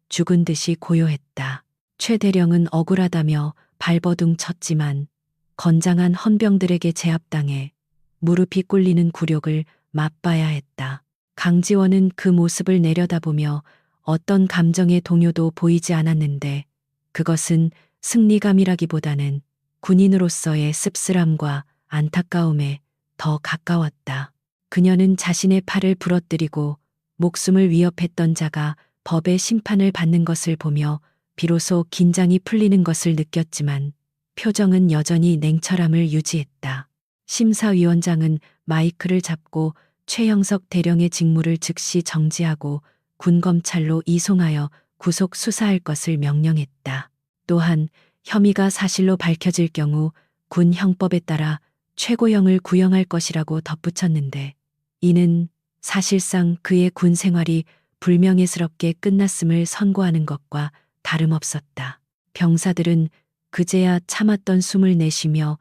죽은 듯이 고요했다. 최 대령은 억울하다며 발버둥 쳤지만 건장한 헌병들에게 제압당해 무릎이 꿇리는 굴욕을 맛봐야 했다. 강지원은 그 모습을 내려다보며 어떤 감정의 동요도 보이지 않았는데 그것은 승리감이라기보다는 군인으로서의 씁쓸함과 안타까움에 더 가까웠다. 그녀는 자신의 팔을 부러뜨리고 목숨을 위협했던 자가 법의 심판을 받는 것을 보며 비로소 긴장이 풀리는 것을 느꼈지만 표정은 여전히 냉철함을 유지했다. 심사위원장은 마이크를 잡고 최형석 대령의 직무를 즉시 정지하고 군검찰로 이송하여 구속 수사할 것을 명령했다. 또한 혐의가 사실로 밝혀질 경우 군 형법에 따라 최고형을 구형할 것이라고 덧붙였는데 이는 사실상 그의 군 생활이 불명예스럽게 끝났음을 선고하는 것과 다름없었다. 병사들은 그제야 참았던 숨을 내쉬며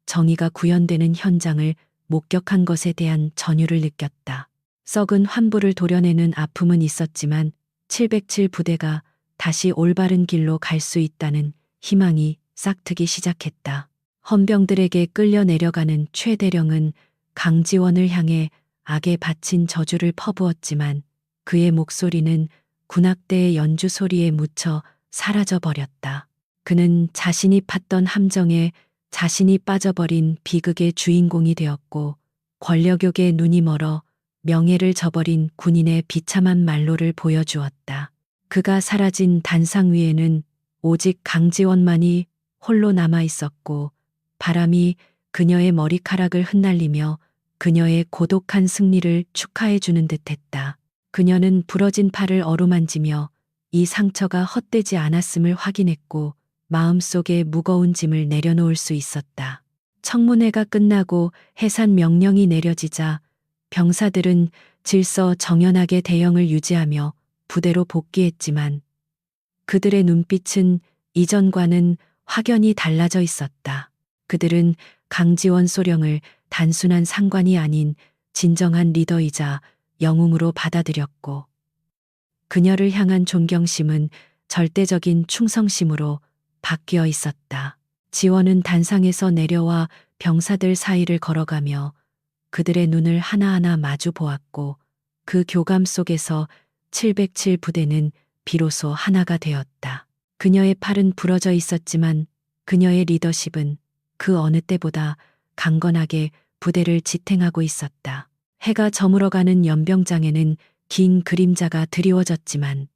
정의가 구현되는 현장을 목격한 것에 대한 전율을 느꼈다. 썩은 환부를 도려내는 아픔은 있었지만 707 부대가 다시 올바른 길로 갈 수 있다는 희망이 싹트기 시작했다. 헌병들에게 끌려 내려가는 최 대령은 강지원을 향해 악에 바친 저주를 퍼부었지만 그의 목소리는 군악대의 연주 소리에 묻혀 사라져 버렸다. 그는 자신이 팠던 함정에 자신이 빠져버린 비극의 주인공이 되었고 권력욕에 눈이 멀어 명예를 저버린 군인의 비참한 말로를 보여주었다. 그가 사라진 단상 위에는 오직 강지원만이 홀로 남아 있었고 바람이 그녀의 머리카락을 흩날리며 그녀의 고독한 승리를 축하해 주는 듯했다. 그녀는 부러진 팔을 어루만지며 이 상처가 헛되지 않았음을 확인했고 마음속에 무거운 짐을 내려놓을 수 있었다. 청문회가 끝나고 해산 명령이 내려지자 병사들은 질서 정연하게 대형을 유지하며 부대로 복귀했지만 그들의 눈빛은 이전과는 확연히 달라져 있었다. 그들은 강지원 소령을 단순한 상관이 아닌 진정한 리더이자 영웅으로 받아들였고 그녀를 향한 존경심은 절대적인 충성심으로 바뀌어 있었다. 지원은 단상에서 내려와 병사들 사이를 걸어가며 그들의 눈을 하나하나 마주 보았고 그 교감 속에서 707 부대는 비로소 하나가 되었다. 그녀의 팔은 부러져 있었지만 그녀의 리더십은 그 어느 때보다 강건하게 부대를 지탱하고 있었다. 해가 저물어가는 연병장에는 긴 그림자가 드리워졌지만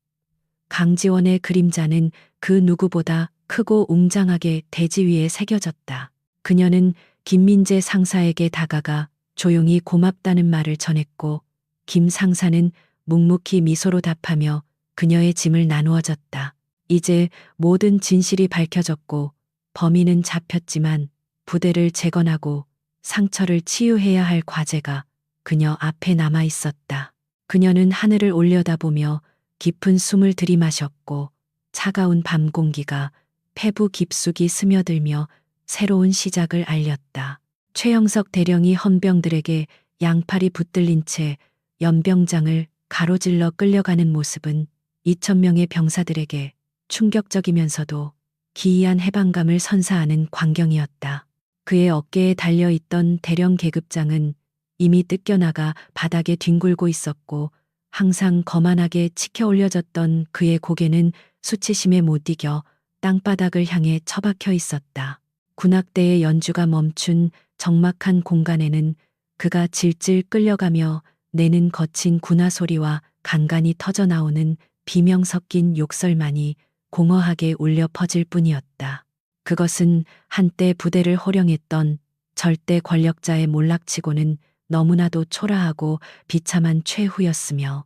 강지원의 그림자는 그 누구보다 크고 웅장하게 대지 위에 새겨졌다. 그녀는 김민재 상사에게 다가가 조용히 고맙다는 말을 전했고 김 상사는 묵묵히 미소로 답하며 그녀의 짐을 나누어졌다. 이제 모든 진실이 밝혀졌고 범인은 잡혔지만 부대를 재건하고 상처를 치유해야 할 과제가 그녀 앞에 남아 있었다. 그녀는 하늘을 올려다보며 깊은 숨을 들이마셨고 차가운 밤 공기가 폐부 깊숙이 스며들며 새로운 시작을 알렸다. 최영석 대령이 헌병들에게 양팔이 붙들린 채 연병장을 가로질러 끌려가는 모습은 2,000명의 병사들에게 충격적이면서도 기이한 해방감을 선사하는 광경이었다. 그의 어깨에 달려있던 대령 계급장은 이미 뜯겨나가 바닥에 뒹굴고 있었고 항상 거만하게 치켜 올려졌던 그의 고개는 수치심에 못 이겨 땅바닥을 향해 처박혀 있었다. 군악대의 연주가 멈춘 적막한 공간에는 그가 질질 끌려가며 내는 거친 군화 소리와 간간이 터져나오는 비명 섞인 욕설만이 공허하게 울려 퍼질 뿐이었다. 그것은 한때 부대를 호령했던 절대 권력자의 몰락치고는 너무나도 초라하고 비참한 최후였으며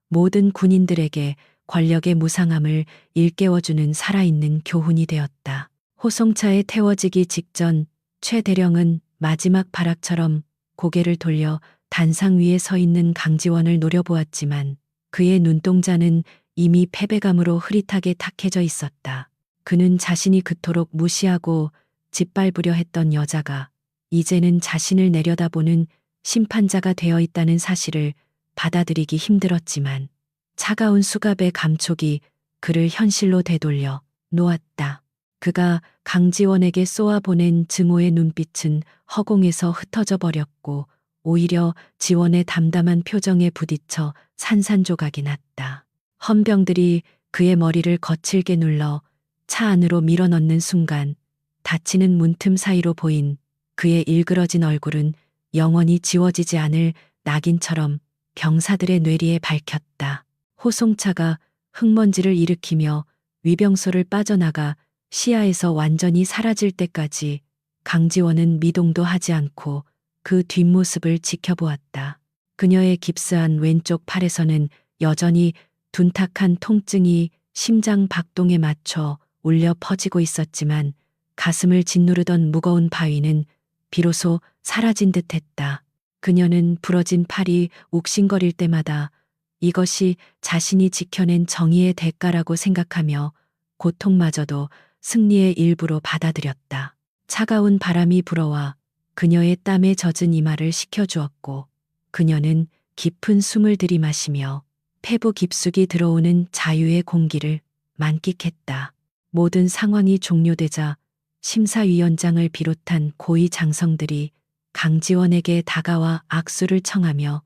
모든 군인들에게 권력의 무상함을 일깨워주는 살아있는 교훈이 되었다. 호송차에 태워지기 직전 최 대령은 마지막 발악처럼 고개를 돌려 단상 위에 서 있는 강지원을 노려보았지만 그의 눈동자는 이미 패배감으로 흐릿하게 탁해져 있었다. 그는 자신이 그토록 무시하고 짓밟으려 했던 여자가 이제는 자신을 내려다보는 심판자가 되어 있다는 사실을 받아들이기 힘들었지만 차가운 수갑의 감촉이 그를 현실로 되돌려 놓았다. 그가 강지원에게 쏘아보낸 증오의 눈빛은 허공에서 흩어져 버렸고 오히려 지원의 담담한 표정에 부딪혀 산산조각이 났다. 헌병들이 그의 머리를 거칠게 눌러 차 안으로 밀어넣는 순간 닫히는 문틈 사이로 보인 그의 일그러진 얼굴은 영원히 지워지지 않을 낙인처럼 병사들의 뇌리에 밝혔다. 호송차가 흙먼지를 일으키며 위병소를 빠져나가 시야에서 완전히 사라질 때까지 강지원은 미동도 하지 않고 그 뒷모습을 지켜보았다. 그녀의 깁스한 왼쪽 팔에서는 여전히 둔탁한 통증이 심장 박동에 맞춰 울려 퍼지고 있었지만 가슴을 짓누르던 무거운 바위는 비로소 사라진 듯했다. 그녀는 부러진 팔이 욱신거릴 때마다 이것이 자신이 지켜낸 정의의 대가라고 생각하며 고통마저도 승리의 일부로 받아들였다. 차가운 바람이 불어와 그녀의 땀에 젖은 이마를 식혀주었고 그녀는 깊은 숨을 들이마시며 폐부 깊숙이 들어오는 자유의 공기를 만끽했다. 모든 상황이 종료되자 심사위원장을 비롯한 고위 장성들이 강지원에게 다가와 악수를 청하며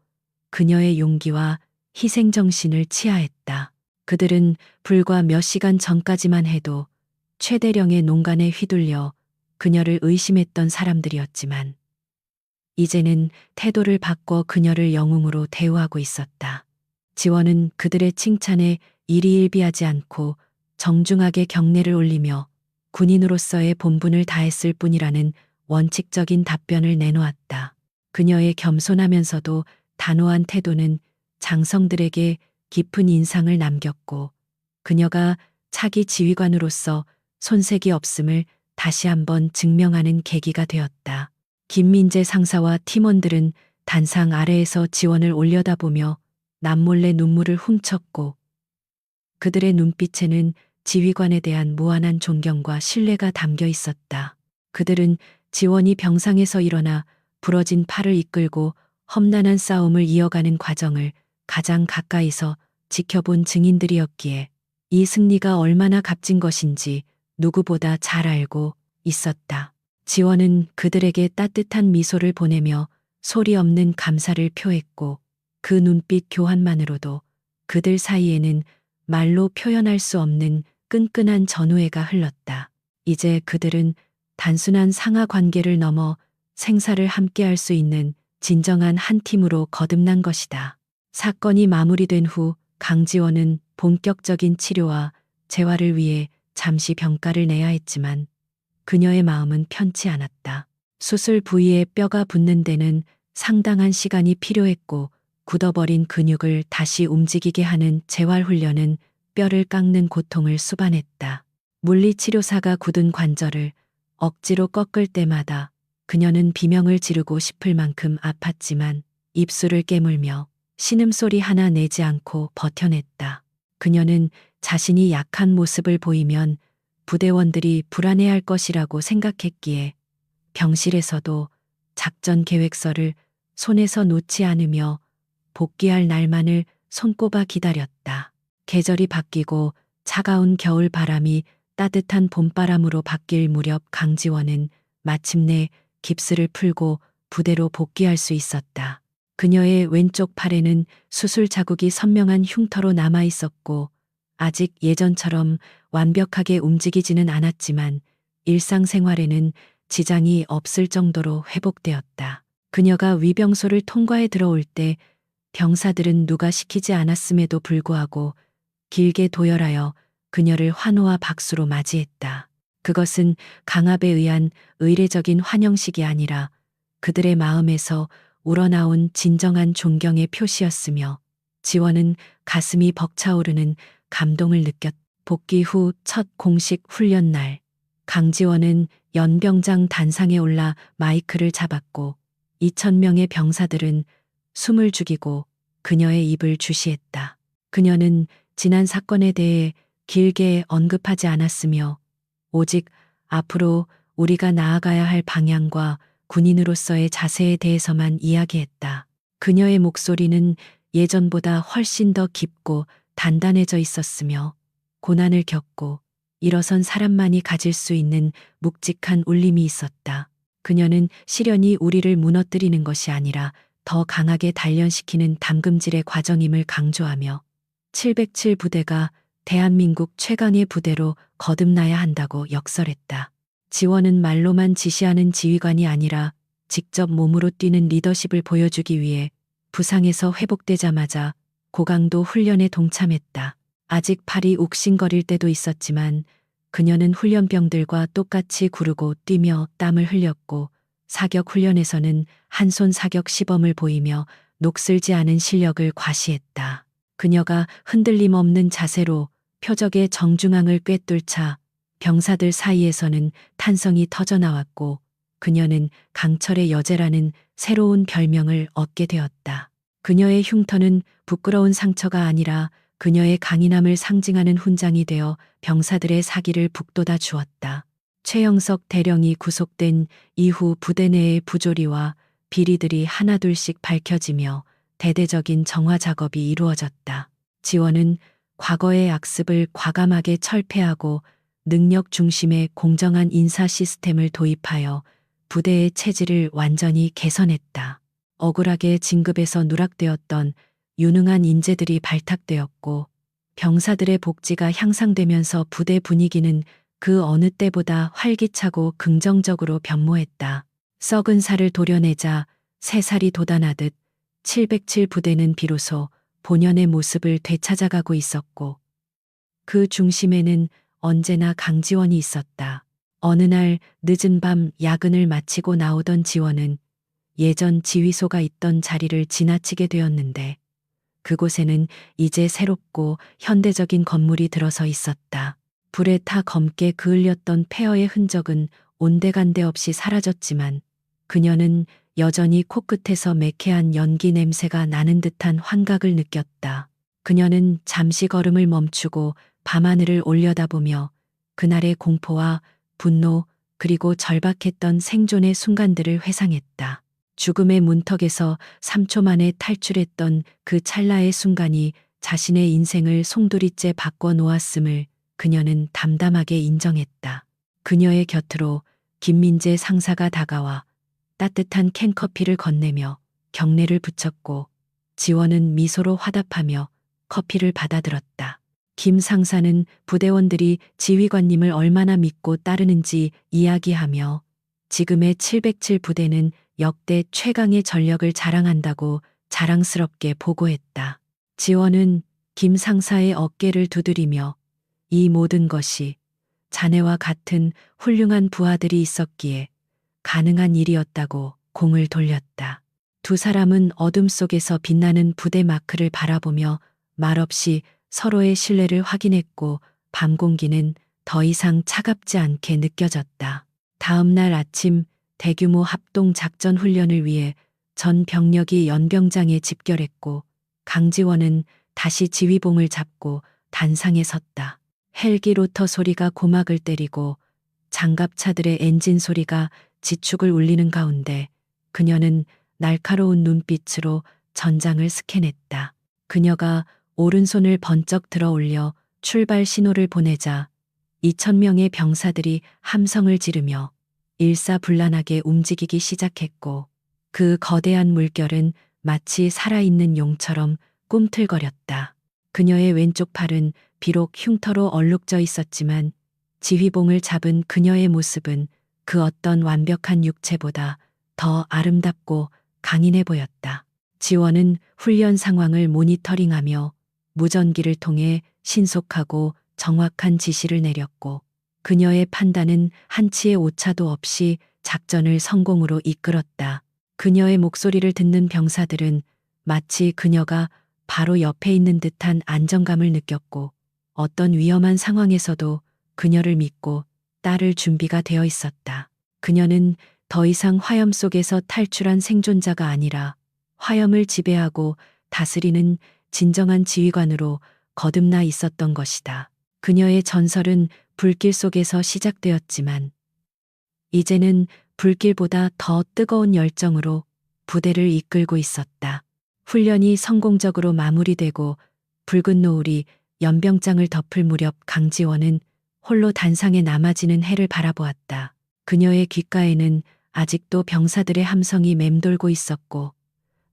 그녀의 용기와 희생정신을 치하했다. 그들은 불과 몇 시간 전까지만 해도 최대령의 농간에 휘둘려 그녀를 의심했던 사람들이었지만 이제는 태도를 바꿔 그녀를 영웅으로 대우하고 있었다. 지원은 그들의 칭찬에 일희일비하지 않고 정중하게 경례를 올리며 군인으로서의 본분을 다했을 뿐이라는 원칙적인 답변을 내놓았다. 그녀의 겸손하면서도 단호한 태도는 장성들에게 깊은 인상을 남겼고 그녀가 차기 지휘관으로서 손색이 없음을 다시 한번 증명하는 계기가 되었다. 김민재 상사와 팀원들은 단상 아래에서 지원을 올려다보며 남몰래 눈물을 훔쳤고 그들의 눈빛에는 지휘관에 대한 무한한 존경과 신뢰가 담겨 있었다. 그들은 지원이 병상에서 일어나 부러진 팔을 이끌고 험난한 싸움을 이어가는 과정을 가장 가까이서 지켜본 증인들이었기에 이 승리가 얼마나 값진 것인지 누구보다 잘 알고 있었다. 지원은 그들에게 따뜻한 미소를 보내며 소리 없는 감사를 표했고 그 눈빛 교환만으로도 그들 사이에는 말로 표현할 수 없는 끈끈한 전우애가 흘렀다. 이제 그들은 단순한 상하 관계를 넘어 생사를 함께할 수 있는 진정한 한 팀으로 거듭난 것이다. 사건이 마무리된 후 강지원은 본격적인 치료와 재활을 위해 잠시 병가를 내야 했지만 그녀의 마음은 편치 않았다. 수술 부위에 뼈가 붙는 데는 상당한 시간이 필요했고 굳어버린 근육을 다시 움직이게 하는 재활훈련은 뼈를 깎는 고통을 수반했다. 물리치료사가 굳은 관절을 억지로 꺾을 때마다 그녀는 비명을 지르고 싶을 만큼 아팠지만 입술을 깨물며 신음소리 하나 내지 않고 버텨냈다. 그녀는 자신이 약한 모습을 보이면 부대원들이 불안해할 것이라고 생각했기에 병실에서도 작전 계획서를 손에서 놓지 않으며 복귀할 날만을 손꼽아 기다렸다. 계절이 바뀌고 차가운 겨울 바람이 따뜻한 봄바람으로 바뀔 무렵 강지원은 마침내 깁스를 풀고 부대로 복귀할 수 있었다. 그녀의 왼쪽 팔에는 수술 자국이 선명한 흉터로 남아 있었고 아직 예전처럼 완벽하게 움직이지는 않았지만 일상생활에는 지장이 없을 정도로 회복되었다. 그녀가 위병소를 통과해 들어올 때 병사들은 누가 시키지 않았음에도 불구하고 길게 도열하여 그녀를 환호와 박수로 맞이했다. 그것은 강압에 의한 의례적인 환영식이 아니라 그들의 마음에서 우러나온 진정한 존경의 표시였으며 지원은 가슴이 벅차오르는 감동을 느꼈다. 복귀 후 첫 공식 훈련 날 강지원은 연병장 단상에 올라 마이크를 잡았고 2,000명의 병사들은 숨을 죽이고 그녀의 입을 주시했다. 그녀는 지난 사건에 대해 길게 언급하지 않았으며 오직 앞으로 우리가 나아가야 할 방향과 군인으로서의 자세에 대해서만 이야기했다. 그녀의 목소리는 예전보다 훨씬 더 깊고 단단해져 있었으며 고난을 겪고 일어선 사람만이 가질 수 있는 묵직한 울림이 있었다. 그녀는 시련이 우리를 무너뜨리는 것이 아니라 더 강하게 단련시키는 담금질의 과정임을 강조하며 707 부대가 대한민국 최강의 부대로 거듭나야 한다고 역설했다. 지원은 말로만 지시하는 지휘관이 아니라 직접 몸으로 뛰는 리더십을 보여주기 위해 부상에서 회복되자마자 고강도 훈련에 동참했다. 아직 팔이 욱신거릴 때도 있었지만 그녀는 훈련병들과 똑같이 구르고 뛰며 땀을 흘렸고 사격 훈련에서는 한 손 사격 시범을 보이며 녹슬지 않은 실력을 과시했다. 그녀가 흔들림 없는 자세로 표적의 정중앙을 꿰뚫자 병사들 사이에서는 탄성이 터져나왔고 그녀는 강철의 여제라는 새로운 별명을 얻게 되었다. 그녀의 흉터는 부끄러운 상처가 아니라 그녀의 강인함을 상징하는 훈장이 되어 병사들의 사기를 북돋아 주었다. 최영석 대령이 구속된 이후 부대 내의 부조리와 비리들이 하나둘씩 밝혀지며 대대적인 정화 작업이 이루어졌다. 지원은 과거의 악습을 과감하게 철폐하고 능력 중심의 공정한 인사 시스템을 도입하여 부대의 체질을 완전히 개선했다. 억울하게 진급에서 누락되었던 유능한 인재들이 발탁되었고 병사들의 복지가 향상되면서 부대 분위기는 그 어느 때보다 활기차고 긍정적으로 변모했다. 썩은 살을 도려내자 새 살이 돋아나듯 707 부대는 비로소 본연의 모습을 되찾아가고 있었고 그 중심에는 언제나 강지원이 있었다. 어느 날 늦은 밤 야근을 마치고 나오던 지원은 예전 지휘소가 있던 자리를 지나치게 되었는데 그곳에는 이제 새롭고 현대적인 건물이 들어서 있었다. 불에 타 검게 그을렸던 폐허의 흔적은 온데간데 없이 사라졌지만 그녀는 여전히 코끝에서 매캐한 연기 냄새가 나는 듯한 환각을 느꼈다. 그녀는 잠시 걸음을 멈추고 밤하늘을 올려다보며 그날의 공포와 분노 그리고 절박했던 생존의 순간들을 회상했다. 죽음의 문턱에서 3초 만에 탈출했던 그 찰나의 순간이 자신의 인생을 송두리째 바꿔 놓았음을 그녀는 담담하게 인정했다. 그녀의 곁으로 김민재 상사가 다가와 따뜻한 캔커피를 건네며 경례를 붙였고 지원은 미소로 화답하며 커피를 받아들었다. 김 상사는 부대원들이 지휘관님을 얼마나 믿고 따르는지 이야기하며 지금의 707 부대는 역대 최강의 전력을 자랑한다고 자랑스럽게 보고했다. 지원은 김 상사의 어깨를 두드리며 이 모든 것이 자네와 같은 훌륭한 부하들이 있었기에 가능한 일이었다고 공을 돌렸다. 두 사람은 어둠 속에서 빛나는 부대 마크를 바라보며 말없이 서로의 신뢰를 확인했고 밤 공기는 더 이상 차갑지 않게 느껴졌다. 다음 날 아침 대규모 합동 작전 훈련을 위해 전 병력이 연병장에 집결했고 강지원은 다시 지휘봉을 잡고 단상에 섰다. 헬기 로터 소리가 고막을 때리고 장갑차들의 엔진 소리가 지축을 울리는 가운데 그녀는 날카로운 눈빛으로 전장을 스캔했다. 그녀가 오른손을 번쩍 들어 올려 출발 신호를 보내자 2,000명의 병사들이 함성을 지르며 일사불란하게 움직이기 시작했고 그 거대한 물결은 마치 살아있는 용처럼 꿈틀거렸다. 그녀의 왼쪽 팔은 비록 흉터로 얼룩져 있었지만 지휘봉을 잡은 그녀의 모습은 그 어떤 완벽한 육체보다 더 아름답고 강인해 보였다. 지원은 훈련 상황을 모니터링하며 무전기를 통해 신속하고 정확한 지시를 내렸고 그녀의 판단은 한치의 오차도 없이 작전을 성공으로 이끌었다. 그녀의 목소리를 듣는 병사들은 마치 그녀가 바로 옆에 있는 듯한 안정감을 느꼈고 어떤 위험한 상황에서도 그녀를 믿고 따를 준비가 되어 있었다. 그녀는 더 이상 화염 속에서 탈출한 생존자가 아니라 화염을 지배하고 다스리는 진정한 지휘관으로 거듭나 있었던 것이다. 그녀의 전설은 불길 속에서 시작되었지만 이제는 불길보다 더 뜨거운 열정으로 부대를 이끌고 있었다. 훈련이 성공적으로 마무리되고 붉은 노을이 연병장을 덮을 무렵 강지원은 홀로 단상에 남아지는 해를 바라보았다. 그녀의 귓가에는 아직도 병사들의 함성이 맴돌고 있었고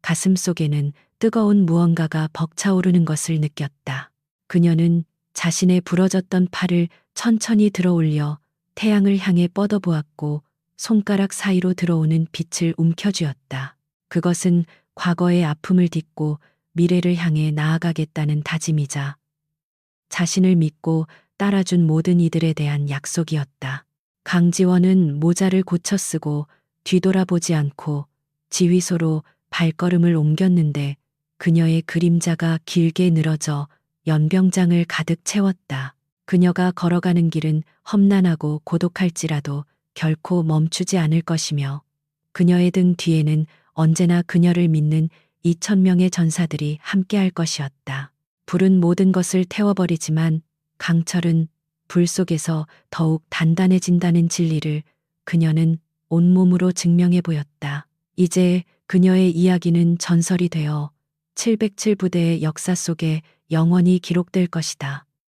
가슴 속에는 뜨거운 무언가가 벅차오르는 것을 느꼈다. 그녀는 자신의 부러졌던 팔을 천천히 들어 올려 태양을 향해 뻗어보았고 손가락 사이로 들어오는 빛을 움켜쥐었다. 그것은 과거의 아픔을 딛고 미래를 향해 나아가겠다는 다짐이자 자신을 믿고 따라준 모든 이들에 대한 약속이었다. 강지원은 모자를 고쳐 쓰고 뒤돌아보지 않고 지휘소로 발걸음을 옮겼는데 그녀의 그림자가 길게 늘어져 연병장을 가득 채웠다. 그녀가 걸어가는 길은 험난하고 고독할지라도 결코 멈추지 않을 것이며 그녀의 등 뒤에는 언제나 그녀를 믿는 2,000명의 전사들이 함께할 것이었다. 불은 모든 것을 태워버리지만 강철은 불 속에서 더욱 단단해진다는 진리를 그녀는 온몸으로 증명해 보였다. 이제 그녀의 이야기는 전설이 되어 707 부대의 역사 속에 영원히 기록될 것이다.